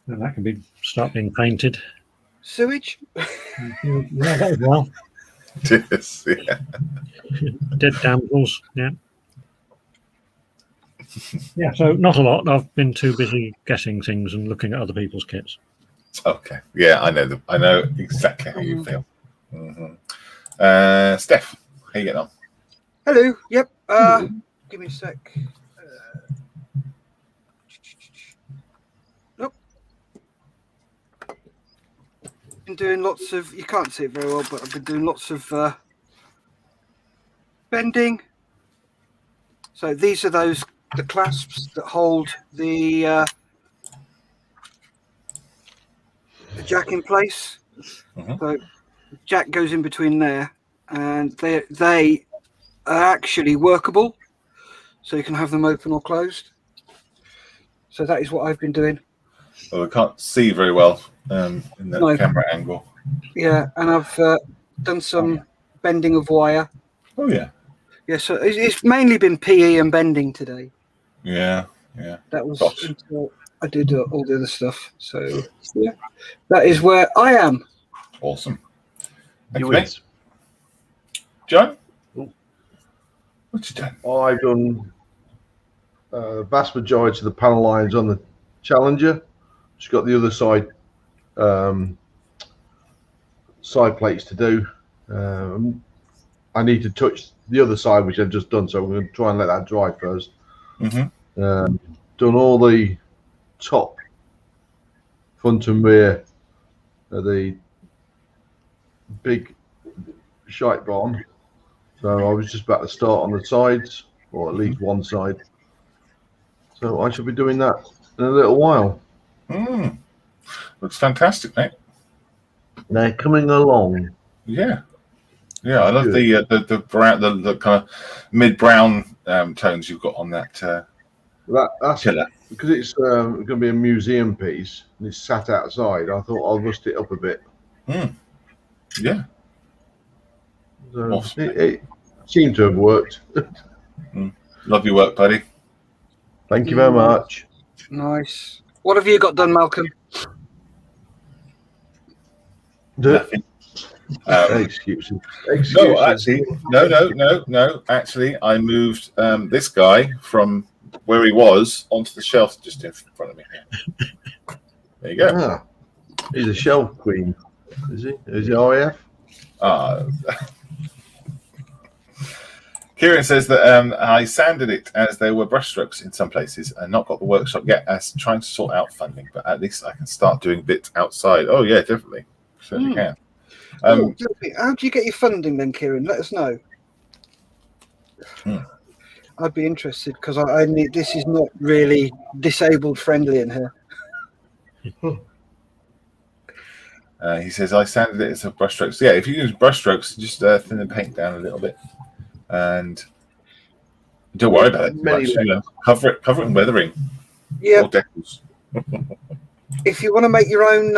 [SPEAKER 2] that can start being painted.
[SPEAKER 4] Sewage?
[SPEAKER 2] Yeah, that as well.
[SPEAKER 1] Yes, yeah.
[SPEAKER 2] Dead damsels, yeah. Yeah, so not a lot. I've been too busy guessing things and looking at other people's kits.
[SPEAKER 1] Okay. Yeah, I know exactly how you feel. Steph, how you getting on?
[SPEAKER 4] Hello. Yep. Give me a sec. Nope. Been doing lots of. You can't see it very well, but I've been doing lots of bending. So these are the clasps that hold the jack in place. So jack goes in between there, and they are actually workable, so you can have them open or closed. So that is what I've been doing.
[SPEAKER 1] Well, we can't see very well in the camera angle.
[SPEAKER 4] Yeah, and I've done some bending of wire.
[SPEAKER 1] Oh yeah.
[SPEAKER 4] Yeah, so it's mainly been PE and bending today.
[SPEAKER 1] Yeah.
[SPEAKER 4] That was until I did all the other stuff. So yeah, that is where I am.
[SPEAKER 1] Awesome. Thank you, mate. John, what you done?
[SPEAKER 3] I've done the vast majority of the panel lines on the Challenger. Just got the other side plates to do. I need to touch the other side, which I've just done, so I'm going to try and let that dry first. Done all the top, front and rear of the big shite barn. So I was just about to start on the sides, or at least one side. So I shall be doing that in a little while.
[SPEAKER 1] Looks fantastic, mate.
[SPEAKER 3] They're coming along.
[SPEAKER 1] Yeah. I love the brown, the kind of mid brown tones you've got on that.
[SPEAKER 3] That's
[SPEAKER 1] killer.
[SPEAKER 3] Because it's going to be a museum piece and it's sat outside. I thought I'll rust it up a bit.
[SPEAKER 1] Yeah.
[SPEAKER 3] So
[SPEAKER 1] Awesome.
[SPEAKER 3] it seemed to have worked.
[SPEAKER 1] Love your work, buddy.
[SPEAKER 3] Thank you very much.
[SPEAKER 4] Nice. What have you got done, Malcolm?
[SPEAKER 1] Nothing.
[SPEAKER 3] Excuses.
[SPEAKER 1] No, actually, no. Actually, I moved this guy from where he was onto the shelf just in front of me. There you go.
[SPEAKER 3] He's a shelf queen, is he? Is he RAF?
[SPEAKER 1] Kieran says that I sanded it as there were brushstrokes in some places and not got the workshop yet, as trying to sort out funding, but at least I can start doing bits outside. Oh yeah, definitely. Certainly can.
[SPEAKER 4] How do you get your funding then, Kieran? Let us know. I'd be interested because I need. This is not really disabled friendly in here.
[SPEAKER 1] He says I sanded it as a brushstrokes. Yeah, if you use brushstrokes, just thin the paint down a little bit, and don't worry about it. Much, cover it in weathering.
[SPEAKER 4] Yeah.
[SPEAKER 1] Decals.
[SPEAKER 4] If you want to make your own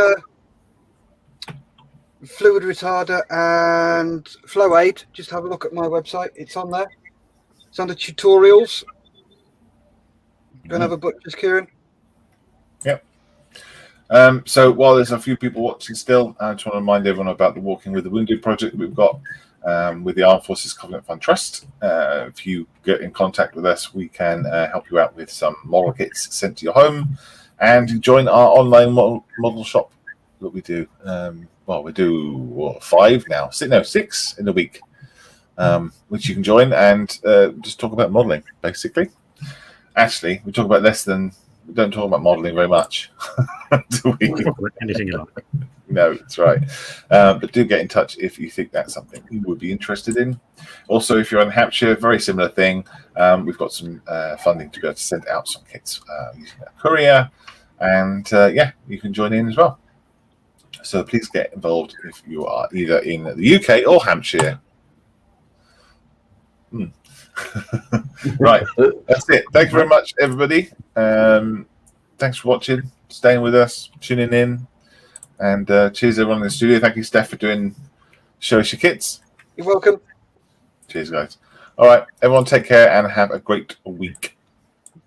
[SPEAKER 4] fluid retarder and flow aid, just have a look at my website. It's on there. It's under tutorials. Go and have a butcher's, Kieran.
[SPEAKER 1] Yep. So while there's a few people watching still, I just want to remind everyone about the Walking with the Wounded project that we've got with the Armed Forces Covenant Fund Trust. If you get in contact with us, we can help you out with some model kits sent to your home and join our online model shop that we do. We do 5 now. 6 in a week, which you can join and just talk about modeling, basically. Actually, we talk about less than We don't talk about modelling very much, do we?
[SPEAKER 2] Anything you like.
[SPEAKER 1] No, that's right. But do get in touch if you think that's something you would be interested in. Also, if you're in Hampshire, very similar thing. We've got some funding to be able to send out some kits using a courier. And yeah, you can join in as well. So please get involved if you are either in the UK or Hampshire. Right, that's it. Thank you very much, everybody. Thanks for watching, staying with us, tuning in. And cheers, everyone in the studio. Thank you, Steph, for doing Show Us Your Kits.
[SPEAKER 4] You're welcome.
[SPEAKER 1] Cheers, guys. All right, everyone, take care and have a great week.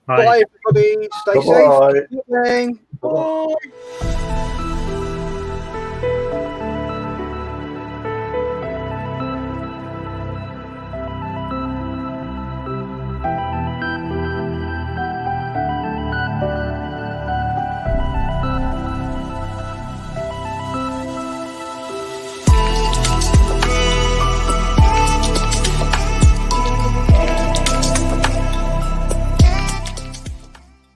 [SPEAKER 4] Bye, everybody. Stay
[SPEAKER 3] Bye-bye.
[SPEAKER 4] safe. Bye.